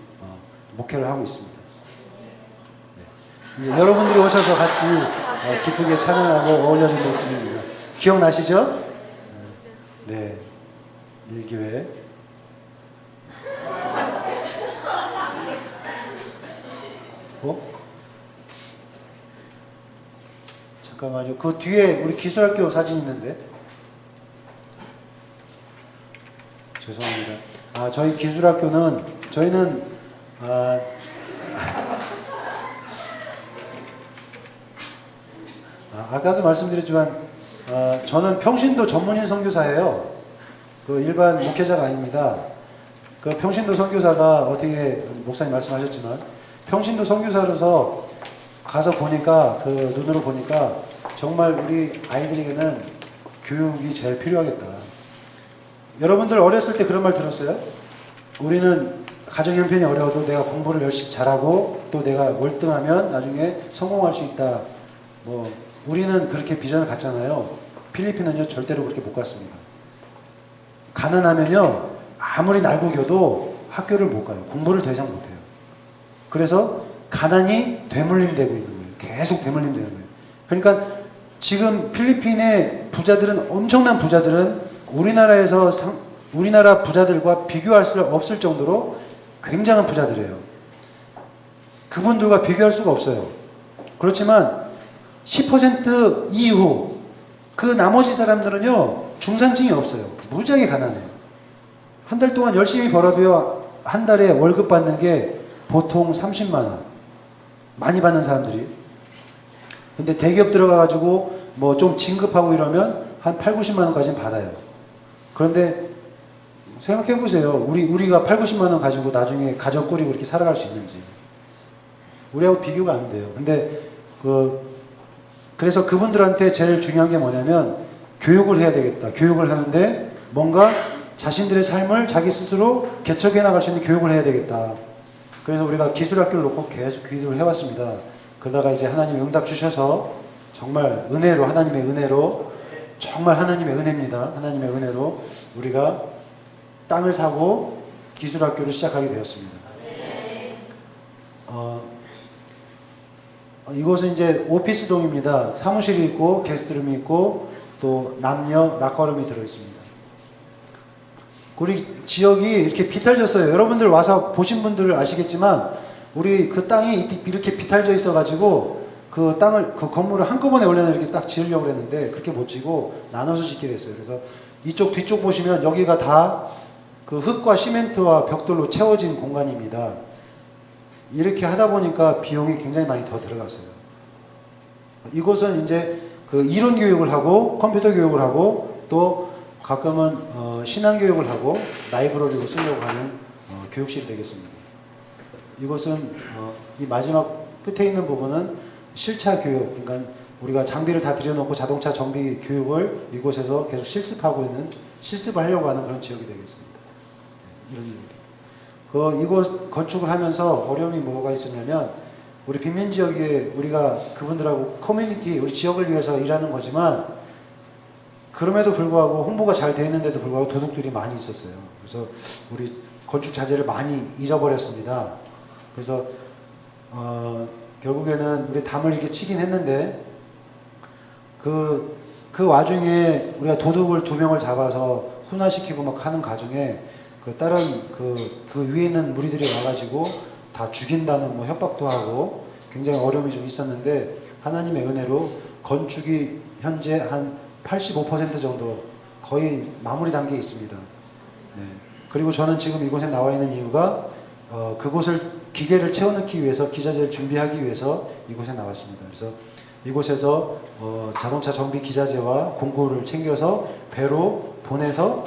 목회를 하고 있습니다. 네. 여러분들이 오셔서 같이 기쁘게 찬양하고 어울려주는 모습입니다. 기억나시죠? 네. 1교회. 잠깐만요. 그 뒤에 우리 기술학교 사진 있는데. 죄송합니다. 저희 기술학교는 저희는 아까도 말씀드렸지만 저는 평신도 전문인 선교사예요. 그 일반 목회자가 아닙니다. 그 평신도 선교사가 어떻게 목사님 말씀하셨지만 평신도 선교사로서 가서 보니까 그 눈으로 보니까 정말 우리 아이들에게는 교육이 제일 필요하겠다. 여러분들 어렸을 때 그런 말 들었어요? 우리는 가정 형편이 어려워도 내가 공부를 열심히 잘하고 또 내가 월등하면 나중에 성공할 수 있다. 우리는 그렇게 비전을 갖잖아요. 필리핀은요 절대로 그렇게 못 갔습니다. 가난하면요 아무리 날고겨도 학교를 못 가요. 공부를 더 이상 못 해요. 그래서 가난이 되물림되고 있는 거예요. 계속 되물림되는 거예요. 그러니까 지금 필리핀의 부자들은, 엄청난 부자들은 우리나라 부자들과 비교할 수 없을 정도로 굉장한 부자들이에요. 그분들과 비교할 수가 없어요. 그렇지만 10% 이후 그 나머지 사람들은요 중산층이 없어요. 무지하게 가난해요. 한 달 동안 열심히 벌어도요 한 달에 월급 받는 게 보통 30만 원. 많이 받는 사람들이. 근데 대기업 들어가가지고 뭐 좀 진급하고 이러면 한 8, 90만 원까지는 받아요. 그런데 생각해보세요. 우리가 8, 90만 원 가지고 나중에 가정 꾸리고 이렇게 살아갈 수 있는지. 우리하고 비교가 안 돼요. 근데 그래서 그분들한테 제일 중요한 게 뭐냐면 교육을 해야 되겠다. 교육을 하는데 뭔가 자신들의 삶을 자기 스스로 개척해 나갈 수 있는 교육을 해야 되겠다. 그래서 우리가 기술학교를 놓고 계속 기도를 해왔습니다. 그러다가 이제 하나님이 응답 주셔서 정말 은혜로, 하나님의 은혜로, 정말 하나님의 은혜입니다. 하나님의 은혜로 우리가 땅을 사고 기술학교를 시작하게 되었습니다. 이곳은 이제 오피스동입니다. 사무실이 있고 게스트룸이 있고 또 남녀 락커룸이 들어있습니다. 우리 지역이 이렇게 비탈졌어요. 여러분들 와서 보신 분들 아시겠지만 우리 그 땅이 이렇게 비탈져 있어가지고 그 땅을, 그 건물을 한꺼번에 원래는 이렇게 딱 지으려고 했는데 그렇게 못 지고 나눠서 짓게 됐어요. 그래서 이쪽 뒤쪽 보시면 여기가 다 그 흙과 시멘트와 벽돌로 채워진 공간입니다. 이렇게 하다 보니까 비용이 굉장히 많이 더 들어갔어요. 이곳은 이제 그 이론 교육을 하고 컴퓨터 교육을 하고 또 가끔은 신앙 교육을 하고 라이브러리로 쓰려고 하는 교육실이 되겠습니다. 이곳은 이 마지막 끝에 있는 부분은 실차 교육, 그러니까 우리가 장비를 다 들여놓고 자동차 정비 교육을 이곳에서 계속 실습을 하려고 하는 그런 지역이 되겠습니다. 이런 일입니다. 이곳 건축을 하면서 어려움이 뭐가 있었냐면 우리 빈민 지역에 우리가 그분들하고 커뮤니티, 우리 지역을 위해서 일하는 거지만 그럼에도 불구하고 홍보가 잘 되어 있는데도 불구하고 도둑들이 많이 있었어요. 그래서 우리 건축 자재를 많이 잃어버렸습니다. 그래서 결국에는 우리 담을 이렇게 치긴 했는데 그 와중에 우리가 도둑을 2명을 잡아서 훈화시키고 막 하는 과정에 다른 그 위에 있는 무리들이 와가지고 다 죽인다는 뭐 협박도 하고 굉장히 어려움이 좀 있었는데 하나님의 은혜로 건축이 현재 한 85% 정도 거의 마무리 단계에 있습니다. 네. 그리고 저는 지금 이곳에 나와 있는 이유가 그곳을 기계를 채워넣기 위해서 기자재를 준비하기 위해서 이곳에 나왔습니다. 그래서 이곳에서 자동차 정비 기자재와 공구를 챙겨서 배로 보내서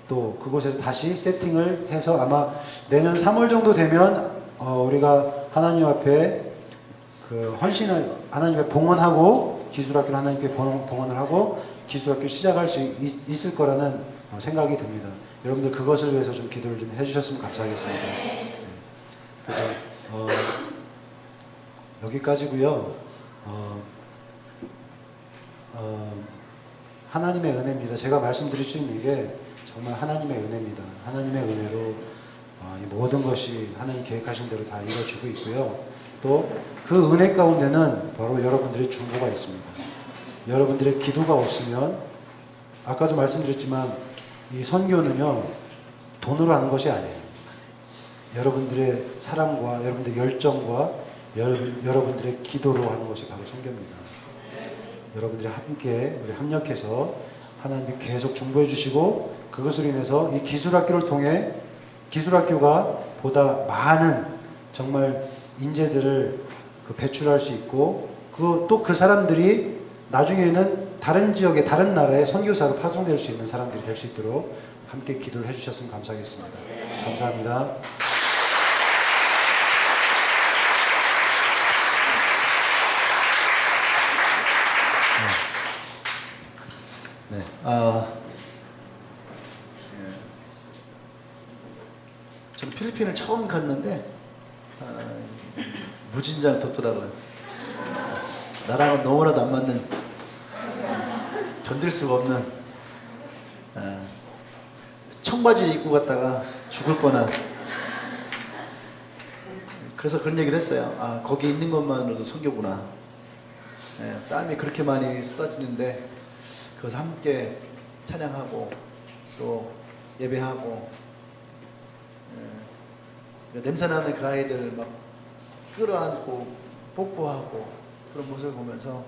또 그곳에서 다시 세팅을 해서 아마 내년 3월 정도 되면 우리가 하나님 앞에 그 헌신을 하나님 앞에 봉헌하고 기술학교를 하나님께 봉헌을 하고 기술학교 시작할 수 있을 거라는 생각이 듭니다. 여러분들 그것을 위해서 좀 기도를 좀 해주셨으면 감사하겠습니다. 그래서 여기까지고요. 하나님의 은혜입니다. 제가 말씀드릴 수 있는 게 정말 하나님의 은혜입니다. 하나님의 은혜로 이 모든 것이 하나님 계획하신 대로 다 이루어지고 있고요. 또 그 은혜 가운데는 바로 여러분들의 중보가 있습니다. 여러분들의 기도가 없으면 아까도 말씀드렸지만 이 선교는요 돈으로 하는 것이 아니에요. 여러분들의 사랑과 여러분들의 열정과 여러분들의 기도로 하는 것이 바로 선교입니다. 여러분들이 함께 우리 합력해서 하나님이 계속 중보해 주시고 그것으로 인해서 이 기술학교를 통해 기술학교가 보다 많은 정말 인재들을 배출할 수 있고 또 그 사람들이 나중에는 다른 지역의 다른 나라의 선교사로 파송될 수 있는 사람들이 될 수 있도록 함께 기도를 해주셨으면 감사하겠습니다. 감사합니다. 네. 저는 필리핀을 처음 갔는데 무진장 덥더라고요. 나랑은 너무나도 안 맞는, 견딜 수가 없는 청바지 입고 갔다가 죽을 뻔한. 그래서 그런 얘기를 했어요. 거기 있는 것만으로도 선교구나. 땀이 그렇게 많이 쏟아지는데 그것을 함께 찬양하고 또 예배하고 냄새나는 그 아이들 막 끌어안고 뽀뽀하고 그런 모습을 보면서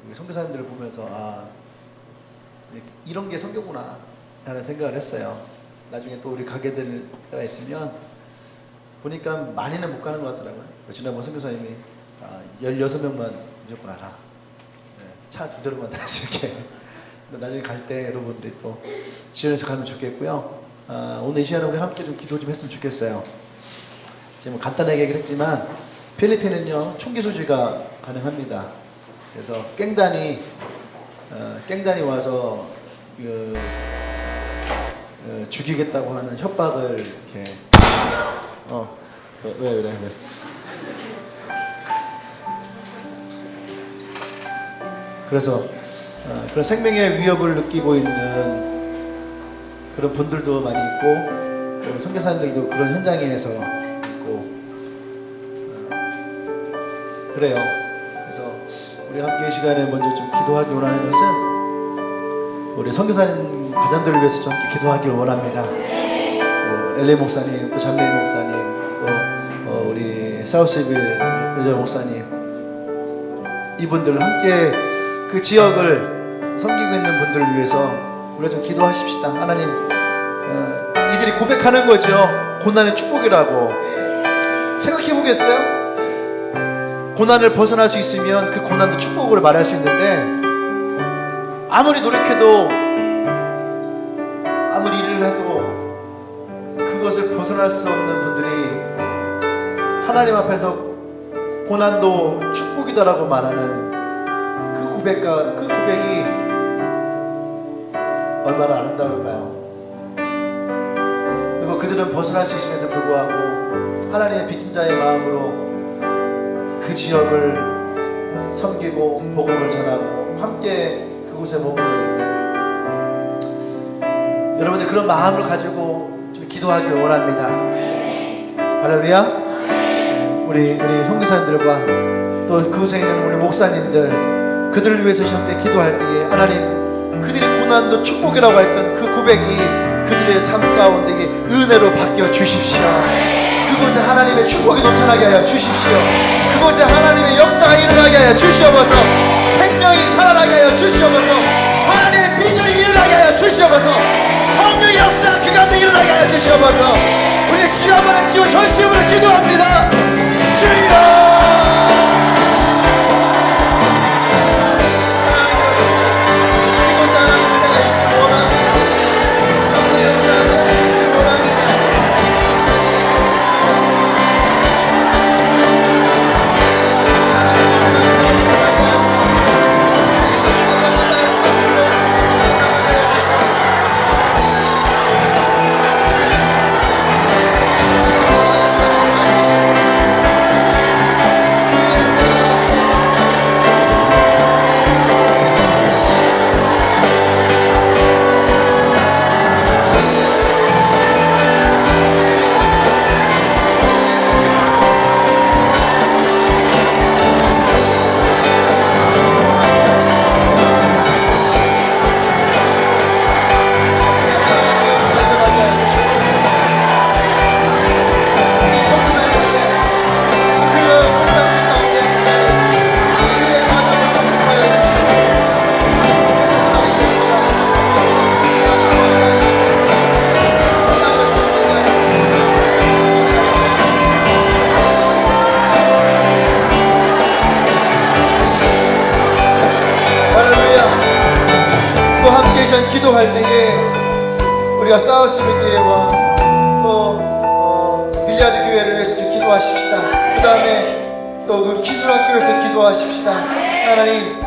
우리 선교사님들을 보면서 이런 게 선교구나 라는 생각을 했어요. 나중에 또 우리 가게 될 때가 있으면 보니까 많이는 못 가는 것 같더라고요. 지난번 선교사님이 16명만 무조건 알아. 차 2대로만 다닐 수 있게. 나중에 갈 때 여러분들이 또 지원해서 가면 좋겠고요. 오늘 이 시간에 우리 함께 좀 기도 좀 했으면 좋겠어요. 지금 간단하게 얘기를 했지만 필리핀은요 총기 소지가 가능합니다. 그래서 깽단이 와서 죽이겠다고 하는 협박을 이렇게 왜 그래서 그런 생명의 위협을 느끼고 있는 그런 분들도 많이 있고 선교사님들도 그런 현장에서 있고 그래요. 그래서 우리 함께 이 시간에 먼저 좀 기도하기 원하는 것은 우리 선교사님 가정들을 위해서 좀 함께 기도하기를 원합니다. 또 엘리 목사님, 또 장례 목사님, 또 우리 사우스빌 여자 목사님, 이분들 함께 그 지역을 섬기고 있는 분들을 위해서 우리가 좀 기도하십시다. 하나님, 이들이 고백하는 거죠. 고난의 축복이라고. 생각해 보겠어요? 고난을 벗어날 수 있으면 그 고난도 축복으로 말할 수 있는데 아무리 노력해도 아무리 일을 해도 그것을 벗어날 수 없는 분들이 하나님 앞에서 고난도 축복이다라고 말하는 그 고백이 얼마나 아름다울까요? 그리고 그들은 벗어날 수 있음에도 불구하고 하나님의 빚진 자의 마음으로 그 지역을 섬기고 복음을 전하고 함께 그곳에 머물러 있는데 여러분들 그런 마음을 가지고 좀 기도하기를 원합니다. 할렐루야. 우리 선교사님들과 또 그곳에 있는 우리 목사님들 그들을 위해서 함께 기도할 때에 하나님 그들의 고난도 축복이라고 했던 그 고백이 그들의 삶 가운데 은혜로 바뀌어 주십시오. 그곳에 하나님의 축복이 넘쳐나게 하여 주십시오. 그곳에 하나님의 역사가 일어나게 하여 주시옵소서. 생명이 살아나게 하여 주시옵소서. 하나님의 비전이 일어나게 하여 주시옵소서. 성령의 역사가 그 가운데 일어나게 하여 주시옵소서. 우리 시간만에 지워 전심으로 기도합니다. 주여 기도할 때에 우리가 사우스비 교회와 또 빌리아드 교회를 위해서 좀 기도하십시다. 그 다음에 또 그 기술학교에서 기도하십시다. 하나님,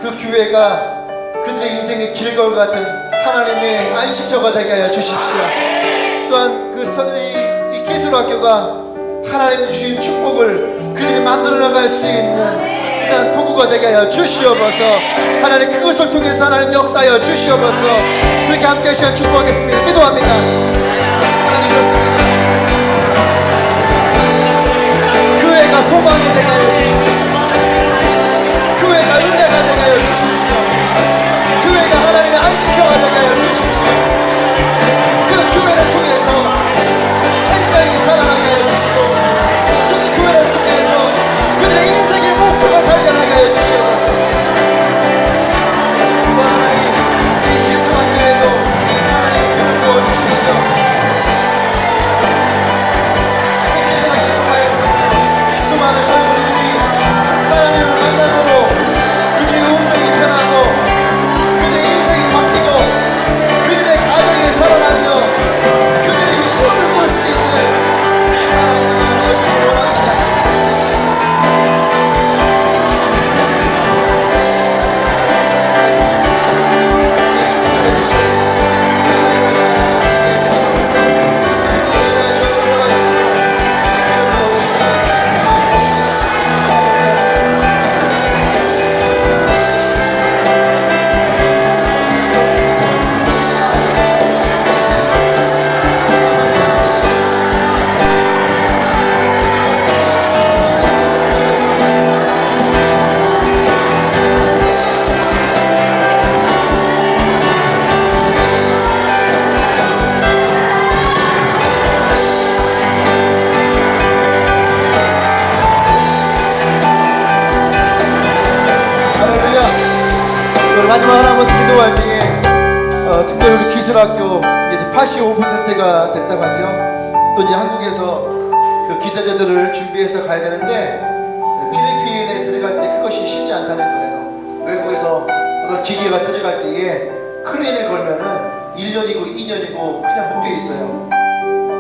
그 교회가 그들의 인생의 길과 같은 하나님의 안식처가 되게 하여 주십시오. 또한 이 기술학교가 하나님 주신 축복을 그들이 만들어 나갈 수 있는 그러한 도구가 되게 하여 주시옵소서. 하나님, 그것을 통해서 하나님 역사하여 주시옵소서. 그렇게 함께 하시면 축복하겠습니다. 기도합니다. 하나님, 그렇습니다. 교회가 소망이 되게 하여 주십시오. 교회가 은혜가 되게 하여 주십시오. 교회가 하나님의 안식처가 되게 하여 주십시오. 그 교회를 통해서 생명이 살아나게 하여 주시고, 그 교회를 통해서 그들의 인생의 목표가 발견하게 하여 주시옵소서. 하나님, 이 예수학교에도 하나님 교회를 부어주십시오. 이 예수학교 통하여서 수많은 젊은이들이 하나님을 만남으로 그들의 운명이 변하고 그들의 인생이 바뀌고 그들의 가정이 살아나며 그들이 꿈을 꿀 수 있는 하나님을 넣어주기를 원합니다. 할렐루야. 오늘 마지막 하나만 기도할 때에 특별히 우리 기술학교 이제 85%가 됐다고 하죠. 또 이제 한국에서 그 기자재들을 준비해서 가야 되는데 필리핀에 들어갈 때 그것이 쉽지 않다는 거예요. 외국에서 어떤 기계가 들어갈 때에 크레인을 걸면은 1년이고 2년이고 그냥 묶여 있어요.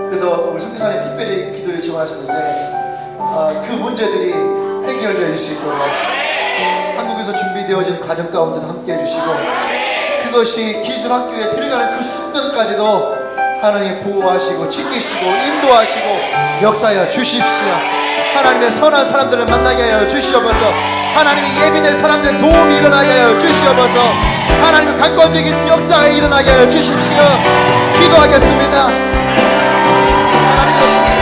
그래서 우리 선교사님 특별히 기도 요청하셨는데 그 문제들이 해결될 수 있도록 한국에서 준비되어진 과정 가운데도 함께 해주시고, 그것이 기술학교에 들어가는 그 순간까지도 하나님 보호하시고 지키시고 인도하시고 역사하여 주십시오. 하나님의 선한 사람들을 만나게 하여 주시옵소서. 하나님이 예비된 사람들의 도움이 일어나게 하여 주시옵소서. 하나님의 강권적인 역사가 일어나게 하여 주십시오. 기도하겠습니다. 하나님 그렇습니다.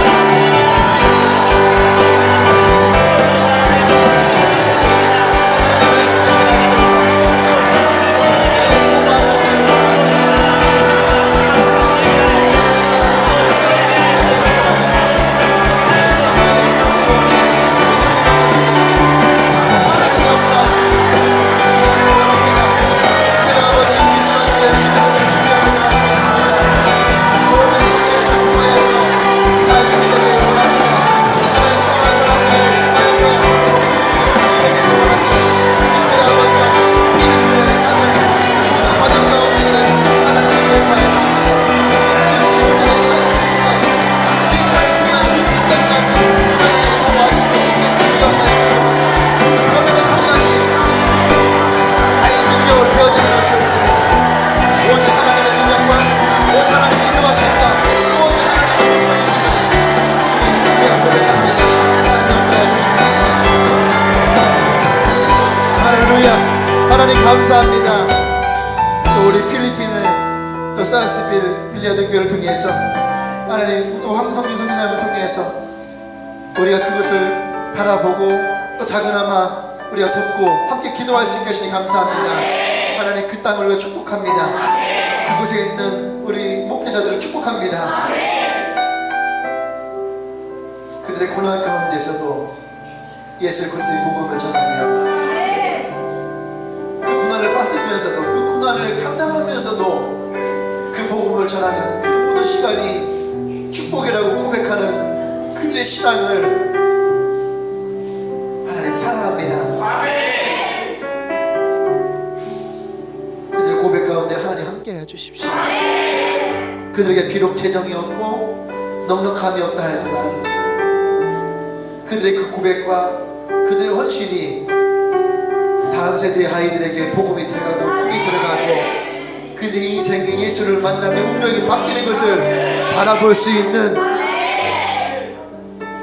하나님 감사합니다. 또 우리 필리핀의 또 사우스빌 빌리아드 교회를 통해서 하나님 또 황성규 선교사님을 통해서 우리가 그것을 바라보고 또 작은아마 우리가 돕고 함께 기도할 수 있게 하시니 감사합니다. 하나님 그 땅을 우리가 축복합니다. 그곳에 있는 우리 목회자들을 축복합니다. 그들의 고난 가운데서도 예수 그리스도의 복음을 전하며 그 고난을 받으면서도 그 고난을 감당하면서도 그 복음을 전하는 그 모든 시간이 축복이라고 고백하는 그들의 신앙을 하나님 사랑합니다. 그들의 고백 가운데 하나님 함께 하여 주십시오. 그들에게 비록 재정이 없고 넉넉함이 없다 하지만 그들의 그 고백과 그들의 헌신이 다음 세대의 아이들에게 복음이 들어가고 꿈이 들어가고 그들의 인생이 예수를 만나며 운명이 바뀌는 것을 바라볼 수 있는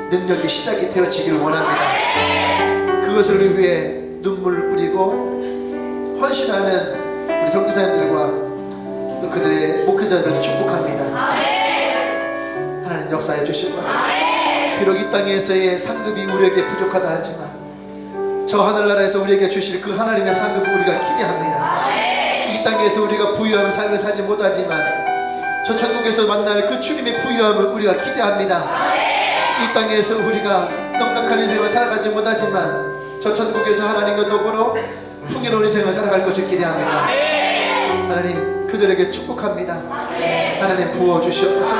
능력이 시작이 되어지기를 원합니다. 그것을 위해 눈물을 뿌리고 헌신하는 우리 선교사님들과 또 그들의 목회자들을 축복합니다. 하나님 역사해 주실 것을 비록 이 땅에서의 상급이 우리에게 부족하다 하지만 저 하늘나라에서 우리에게 주실 그 하나님의 상급을 우리가 기대합니다. 이 땅에서 우리가 부유한 삶을 살지 못하지만 저 천국에서 만날 그 주님의 부유함을 우리가 기대합니다. 이 땅에서 우리가 넉넉한 인생을 살아가지 못하지만 저 천국에서 하나님과 더불어 풍요로운 인생을 살아갈 것을 기대합니다. 하나님 그들에게 축복합니다. 하나님 부어주시옵소서.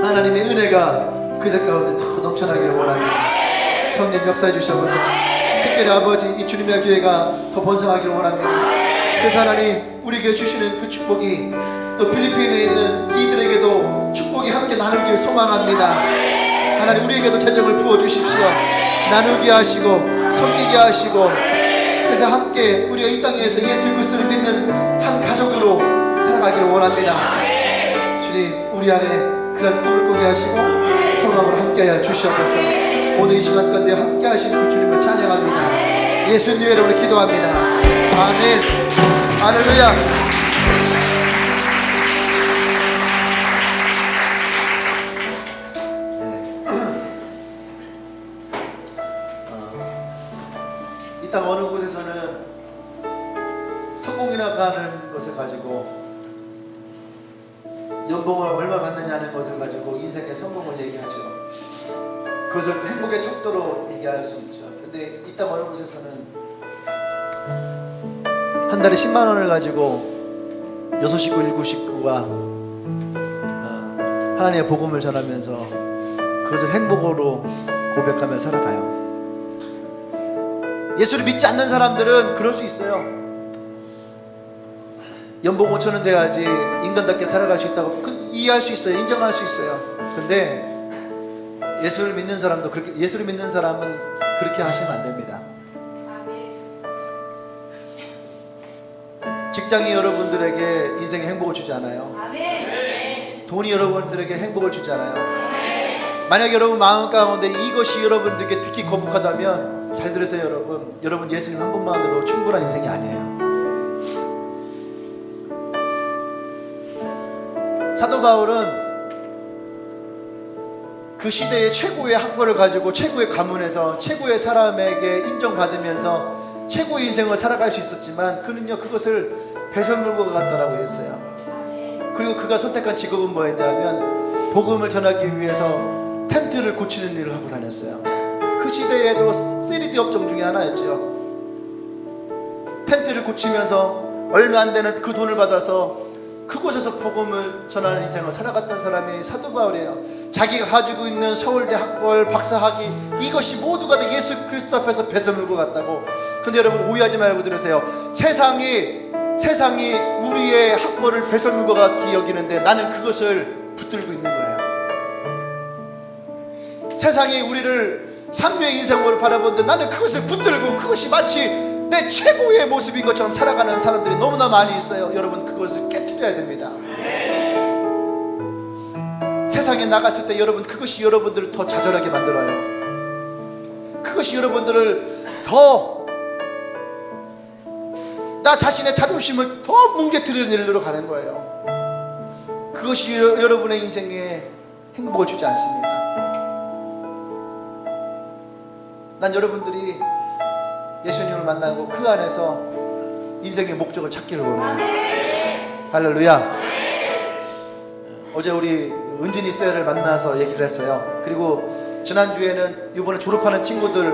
하나님의 은혜가 그들 가운데 더 넘쳐나기를 원합니다. 성령 역사해 주시옵소서. 특별히 아버지 이 주님의 교회가 더 번성하기를 원합니다. 그래서 하나님 우리에게 주시는 그 축복이 또 필리핀에 있는 이들에게도 축복이 함께 나누기를 소망합니다. 하나님 우리에게도 재정을 부어주십시오. 나누게 하시고 섬기게 하시고 그래서 함께 우리가 이 땅에서 예수 그리스도를 믿는 한 가족으로 살아가기를 원합니다. 주님 우리 안에 그런 꿈을 꾸게 하시고 소망으로 함께하여 주시옵소서. 오늘 이 시간 가운데 함께 하시는 그 주님을 찬양합니다. 예수님 이름으로 기도합니다. 아멘. 할렐루야. 이 땅 어느 곳에서는 성공이라고 하는 것을 가지고 연봉을 얼마 받느냐는 것을 가지고 인생의 성공을 얘기하죠. 그것을 행복의 척도로 얘기할 수 있죠. 근데 이 땅 어느 곳에서는 한 달에 10만 원을 가지고 6식구 7식구가 하나님의 복음을 전하면서 그것을 행복으로 고백하며 살아가요. 예수를 믿지 않는 사람들은 그럴 수 있어요. 연봉 5천 원 돼야지 인간답게 살아갈 수 있다고 이해할 수 있어요. 인정할 수 있어요. 근데 예수를 믿는 사람도 그렇게, 예수를 믿는 사람은 그렇게 하시면 안 됩니다. 직장이 여러분들에게 인생의 행복을 주지 않아요. 돈이 여러분들에게 행복을 주지 않아요. 만약 여러분 마음 가운데 이것이 여러분들에게 특히 거북하다면 잘 들으세요. 여러분 예수님 한 분만으로 충분한 인생이 아니에요. 사도 바울은 그 시대의 최고의 학벌을 가지고 최고의 가문에서 최고의 사람에게 인정받으면서 최고의 인생을 살아갈 수 있었지만 그는요 그것을 배설물과 같다라고 했어요. 그리고 그가 선택한 직업은 뭐였냐면 복음을 전하기 위해서 텐트를 고치는 일을 하고 다녔어요. 그 시대에도 3D 업종 중에 하나였죠. 텐트를 고치면서 얼마 안 되는 그 돈을 받아서 그곳에서 복음을 전하는 인생을 살아갔던 사람이 사도 바울이에요. 자기가 가지고 있는 서울대 학벌, 박사학위 이것이 모두가 다 예수 그리스도 앞에서 배설물과 같다고. 근데 여러분 오해하지 말고 들으세요. 세상이 우리의 학벌을 배설물과 같이 여기는데 나는 그것을 붙들고 있는 거예요. 세상이 우리를 상류의 인생으로 바라보는데 나는 그것을 붙들고 그것이 마치 내 최고의 모습인 것처럼 살아가는 사람들이 너무나 많이 있어요. 여러분 그것을 깨트려야 됩니다. 세상에 나갔을 때 여러분 그것이 여러분들을 더 좌절하게 만들어요. 그것이 여러분들을 더 나 자신의 자존심을 더 뭉개뜨리는 일로 가는 거예요. 그것이 여러분의 인생에 행복을 주지 않습니다. 난 여러분들이 예수님을 만나고 그 안에서 인생의 목적을 찾기를 원해요. 할렐루야. 어제 우리 은진이 쌤을 만나서 얘기를 했어요. 그리고 지난주에는 이번에 졸업하는 친구들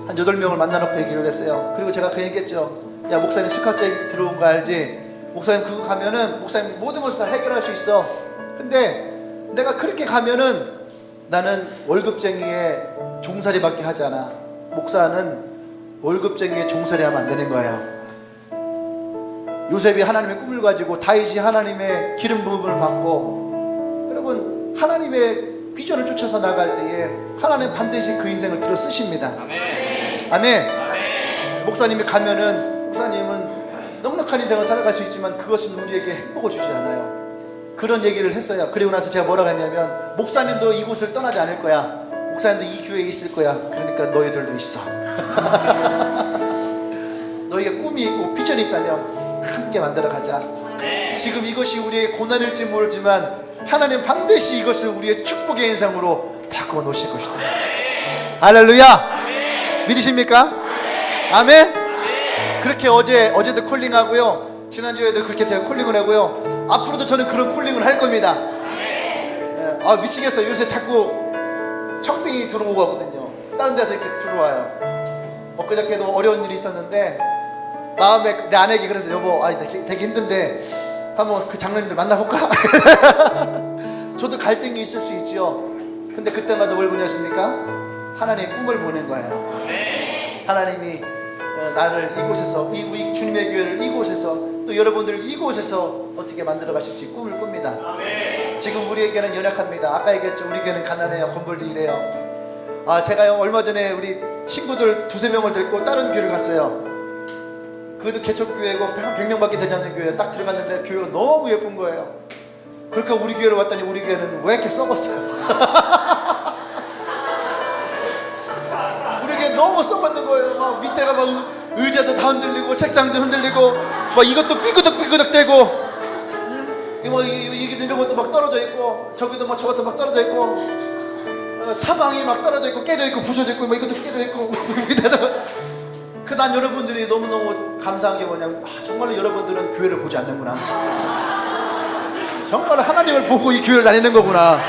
한 8명을 만나놓고 얘기를 했어요. 그리고 제가 그 얘기했죠. 야 목사님 숙학제 들어온 거 알지? 목사님 그거 가면은 목사님 모든 것을 다 해결할 수 있어. 근데 내가 그렇게 가면은 나는 월급쟁이의 종살이밖에 하지 않아. 목사는 월급쟁이의 종살이 하면 안 되는 거예요. 요셉이 하나님의 꿈을 가지고 다윗이 하나님의 기름 부음을 받고, 여러분 하나님의 비전을 쫓아서 나갈 때에 하나님 반드시 그 인생을 들어 쓰십니다. 아멘. 목사님이 가면은 목사님은 넉넉한 인생을 살아갈 수 있지만 그것은 우리에게 행복을 주지 않아요. 그런 얘기를 했어요. 그리고 나서 제가 뭐라고 했냐면, 목사님도 이곳을 떠나지 않을 거야. 목사님도 이 교회에 있을 거야. 그러니까 너희들도 있어. 너희가 꿈이 있고 비전이 있다면 함께 만들어 가자. 지금 이것이 우리의 고난일지 모르지만 하나님 반드시 이것을 우리의 축복의 인상으로 바꿔 놓으실 것이다. 할렐루야. 믿으십니까? 아멘. 그렇게 어제도 콜링하고요, 지난주에도 그렇게 제가 콜링을 하고요, 앞으로도 저는 그런 콜링을 할 겁니다. 아 미치겠어요. 요새 자꾸 청빙이 들어오고 하거든요. 다른 데서 이렇게 들어와요. 엊그저께도 어려운 일이 있었는데 마음에 내 아내에게 그래서, 여보 되게 힘든데 한번 그 장로님들 만나볼까? 저도 갈등이 있을 수 있죠. 근데 그때마다 뭘 보냐십니까? 하나님의 꿈을 보낸 거예요. 하나님이 나를 이곳에서, 우리 주님의 교회를 이곳에서, 또 여러분들을 이곳에서 어떻게 만들어 가실지 꿈을 꿉니다. 지금 우리에게는 연약합니다. 아까 얘기했죠. 우리 교회는 가난해요. 건물도 이래요. 제가요 얼마 전에 우리 친구들 2-3명을 데리고 다른 교회를 갔어요. 그것도 개척교회고 한 100명밖에 되지 않는 교회. 딱 들어갔는데 교회가 너무 예쁜 거예요. 그러니까 우리 교회로 왔더니 우리 교회는 왜 이렇게 썩었어요? 우리 교회 너무 썩었는 거예요. 막 밑에가 막 의자도 다 흔들리고 책상도 흔들리고 막 이것도 삐그덕 대고, 이런 것도 막 떨어져 있고, 저기도 막 저것도 막 떨어져 있고, 사방이 막 떨어져 있고 깨져 있고 부서져 있고, 막 이것도 깨져 있고. 난 여러분들이 너무너무 감사한 게 뭐냐면, 정말로 여러분들은 교회를 보지 않는구나. 정말 하나님을 보고 이 교회를 다니는 거구나.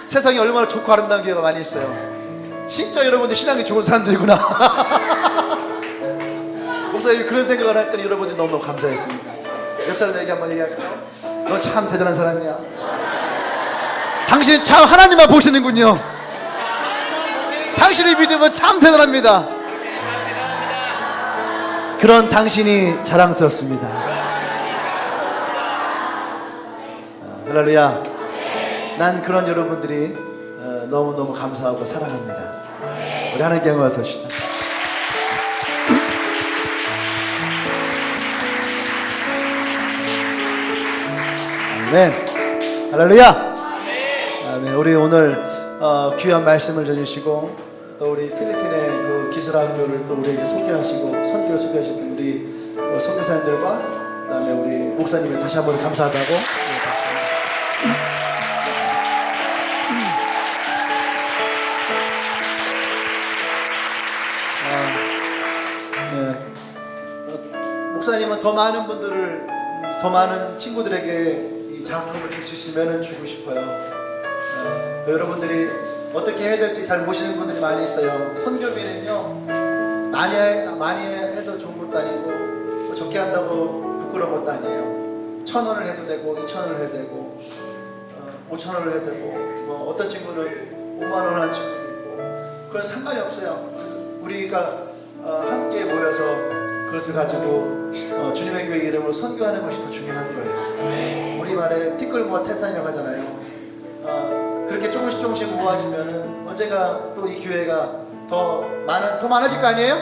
세상에 얼마나 좋고 아름다운 교회가 많이 있어요. 진짜 여러분들 신앙이 좋은 사람들이구나. 목사님이 그런 생각을 할 때는 여러분들이 너무너무 감사했습니다. 옆 사람에게 한번 얘기할까요? 너 참 대단한 사람이야. 당신 참 하나님만 보시는군요. 당신의 믿음은 참 대단합니다. 그런 당신이 자랑스럽습니다. 할렐루야. 난 그런 여러분들이 너무너무 감사하고 사랑합니다. 우리 하나님께 영광을 섭시다. 아멘. 할렐루야. 아멘. 우리 오늘 귀한 말씀을 전해주시고, 또 우리 필리핀의 그 기술학교를 또 우리에게 소개하시고 선교를 소개하시는 우리 선교사님들과 그다음에 우리 목사님을 다시 한번 감사하다고. 목사님은 더 많은 분들을, 더 많은 친구들에게 이 장학금을 줄 수 있으면 주고 싶어요. 여러분들이 어떻게 해야 될지 잘 모르시는 분들이 많이 있어요. 선교비는요 많이 해서 좋은 것도 아니고, 적게 한다고 부끄러운 것도 아니에요. 1,000원을 해도 되고 2,000원을 해도 되고 5,000원을 해도 되고, 뭐 어떤 친구는 5만 원 하는 친구도 있고, 그건 상관이 없어요. 그래서 우리가 함께 모여서 그것을 가지고 주님의 교회 이름으로 선교하는 것이 더 중요한 거예요. 우리 말에 티끌모아 태산이라고 하잖아요. 그렇게 조금씩 모아지면은 언젠가 또 이 교회가 더 많아질 거 아니에요?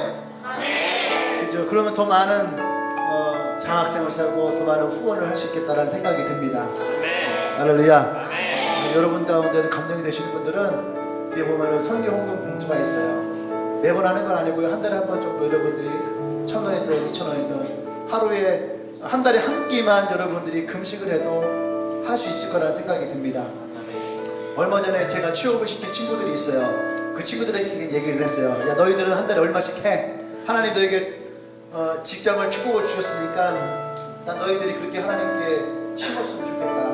그죠? 그러면 더 많은 장학생을 세우고 더 많은 후원을 할 수 있겠다라는 생각이 듭니다. 할렐루야. 여러분 가운데도 감동이 되시는 분들은 뒤에 보면은 선교 헌금 봉투가 있어요. 매번 하는 건 아니고요. 한 달에 한 번 정도 여러분들이 1,000원이든 2,000원이든 하루에 한 달에 한 끼만 여러분들이 금식을 해도 할 수 있을 거라는 생각이 듭니다. 얼마 전에 제가 취업을 시킨 친구들이 있어요. 그 친구들에게 얘기를 했어요. 야, 너희들은 한 달에 얼마씩 해. 하나님 너에게 직장을 축복을 주셨으니까 난 너희들이 그렇게 하나님께 심었으면 좋겠다.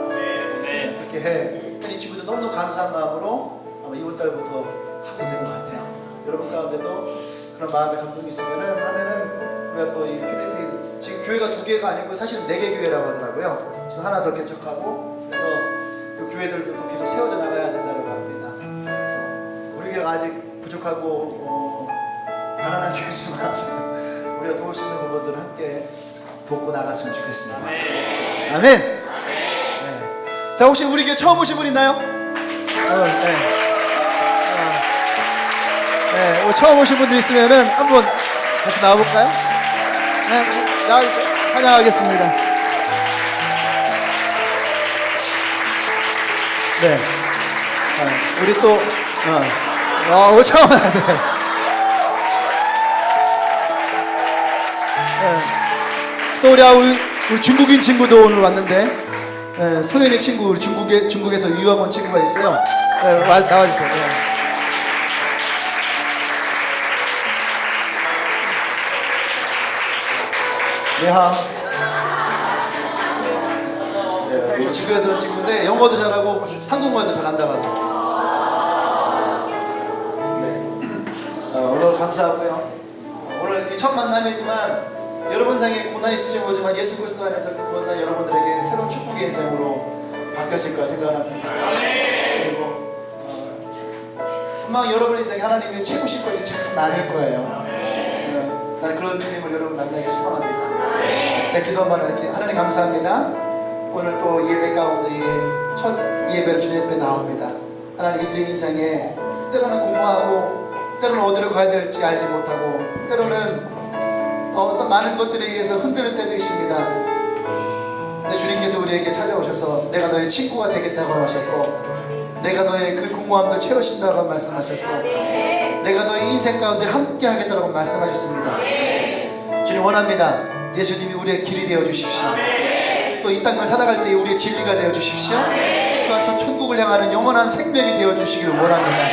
그렇게 해. 이 친구들 너무너무 감사한 마음으로 아마 이번 달부터 하고 있는 것 같아요. 여러분 가운데도 그런 마음의 감동이 있으면은 하면은 우리가 또 이 필리핀 지금 교회가 2개가 아니고 사실은 4개 교회라고 하더라고요. 지금 하나 더 개척하고, 그래서 그 교회들도 또 계속 세워져 나가야 된다고 합니다. 그래서 우리 교회가 아직 부족하고 가난한 교회지만 우리가 도울 수 있는 여러분들 함께 돕고 나갔으면 좋겠습니다. 아멘. 네. 자, 혹시 우리 교회 처음 오신 분 있나요? 네. 네, 처음 오신 분들 있으면은 한번 다시 나와볼까요? 네, 나와주세요. 환영하겠습니다. 네. 우리 또, 처음 하세요. 네. 또 우리 중국인 친구도 오늘 왔는데, 소연이 친구, 우리 중국에서 유학 온 친구가 있어요. 나와주세요. 네. 네하. 네, 우리 친구에서 온 친구인데 영어도 잘하고 한국말도 잘한다고 하더라고요. 네. 오늘 감사하고요. 오늘 첫 만남이지만 여러분 상에 고난 있으신 거지만 예수 그리스도 안에서 그 고난 여러분들에게 새로운 축복의 인생으로 바뀌어질 거라 생각합니다. 그리고 분명 여러분 인생에 하나님이 채우실 것이 참 많을 거예요. 나는 그런 주님을 여러분 만나기 소망합니다. 제 기도 한번 할게요. 하나님 감사합니다. 오늘 또 예배 가운데 첫 예배를 주님 앞에 나옵니다. 하나님 이들의 인생에 때로는 공허하고 때로는 어디로 가야 될지 알지 못하고 때로는 어떤 많은 것들에 의해서 흔들릴 때도 있습니다. 근데 주님께서 우리에게 찾아오셔서 내가 너의 친구가 되겠다고 하셨고 내가 너의 그 공허함도 채우신다고 말씀하셨고 내가 너의 인생 가운데 함께 하겠다고 말씀하셨습니다. 주님 원합니다. 예수님이 우리의 길이 되어 주십시오. 또 이 땅을 살아갈 때 우리의 진리가 되어 주십시오. 또한 저 천국을 향하는 영원한 생명이 되어 주시기를 원합니다.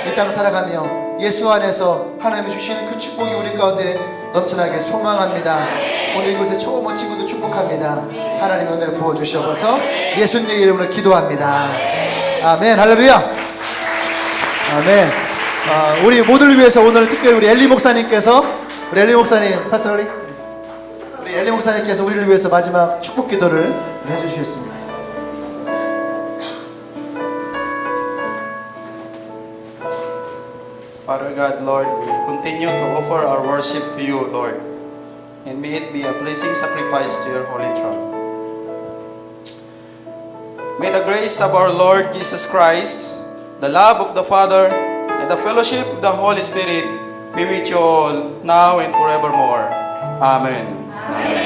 이 땅 살아가며 예수 안에서 하나님이 주시는 그 축복이 우리 가운데 넘쳐나게 소망합니다. 오늘 이곳에 처음 온 친구도 축복합니다. 하나님 은혜를 부어주시옵소서. 예수님의 이름으로 기도합니다. 아멘. 할렐루야. 아멘. 우리 모두를 위해서 오늘 특별히 우리 엘리 목사님께서 우리 엘리 목사님 파스터리 우리 엘리 목사님께서 우리를 위해서 마지막 축복 기도를 해주시겠습니다. Father God, Lord, we continue to offer our worship to you, Lord. And may it be a pleasing sacrifice to your holy throne. May the grace of our Lord Jesus Christ, the love of the Father, and the fellowship of the Holy Spirit be with you all now and forevermore. Amen. Amen.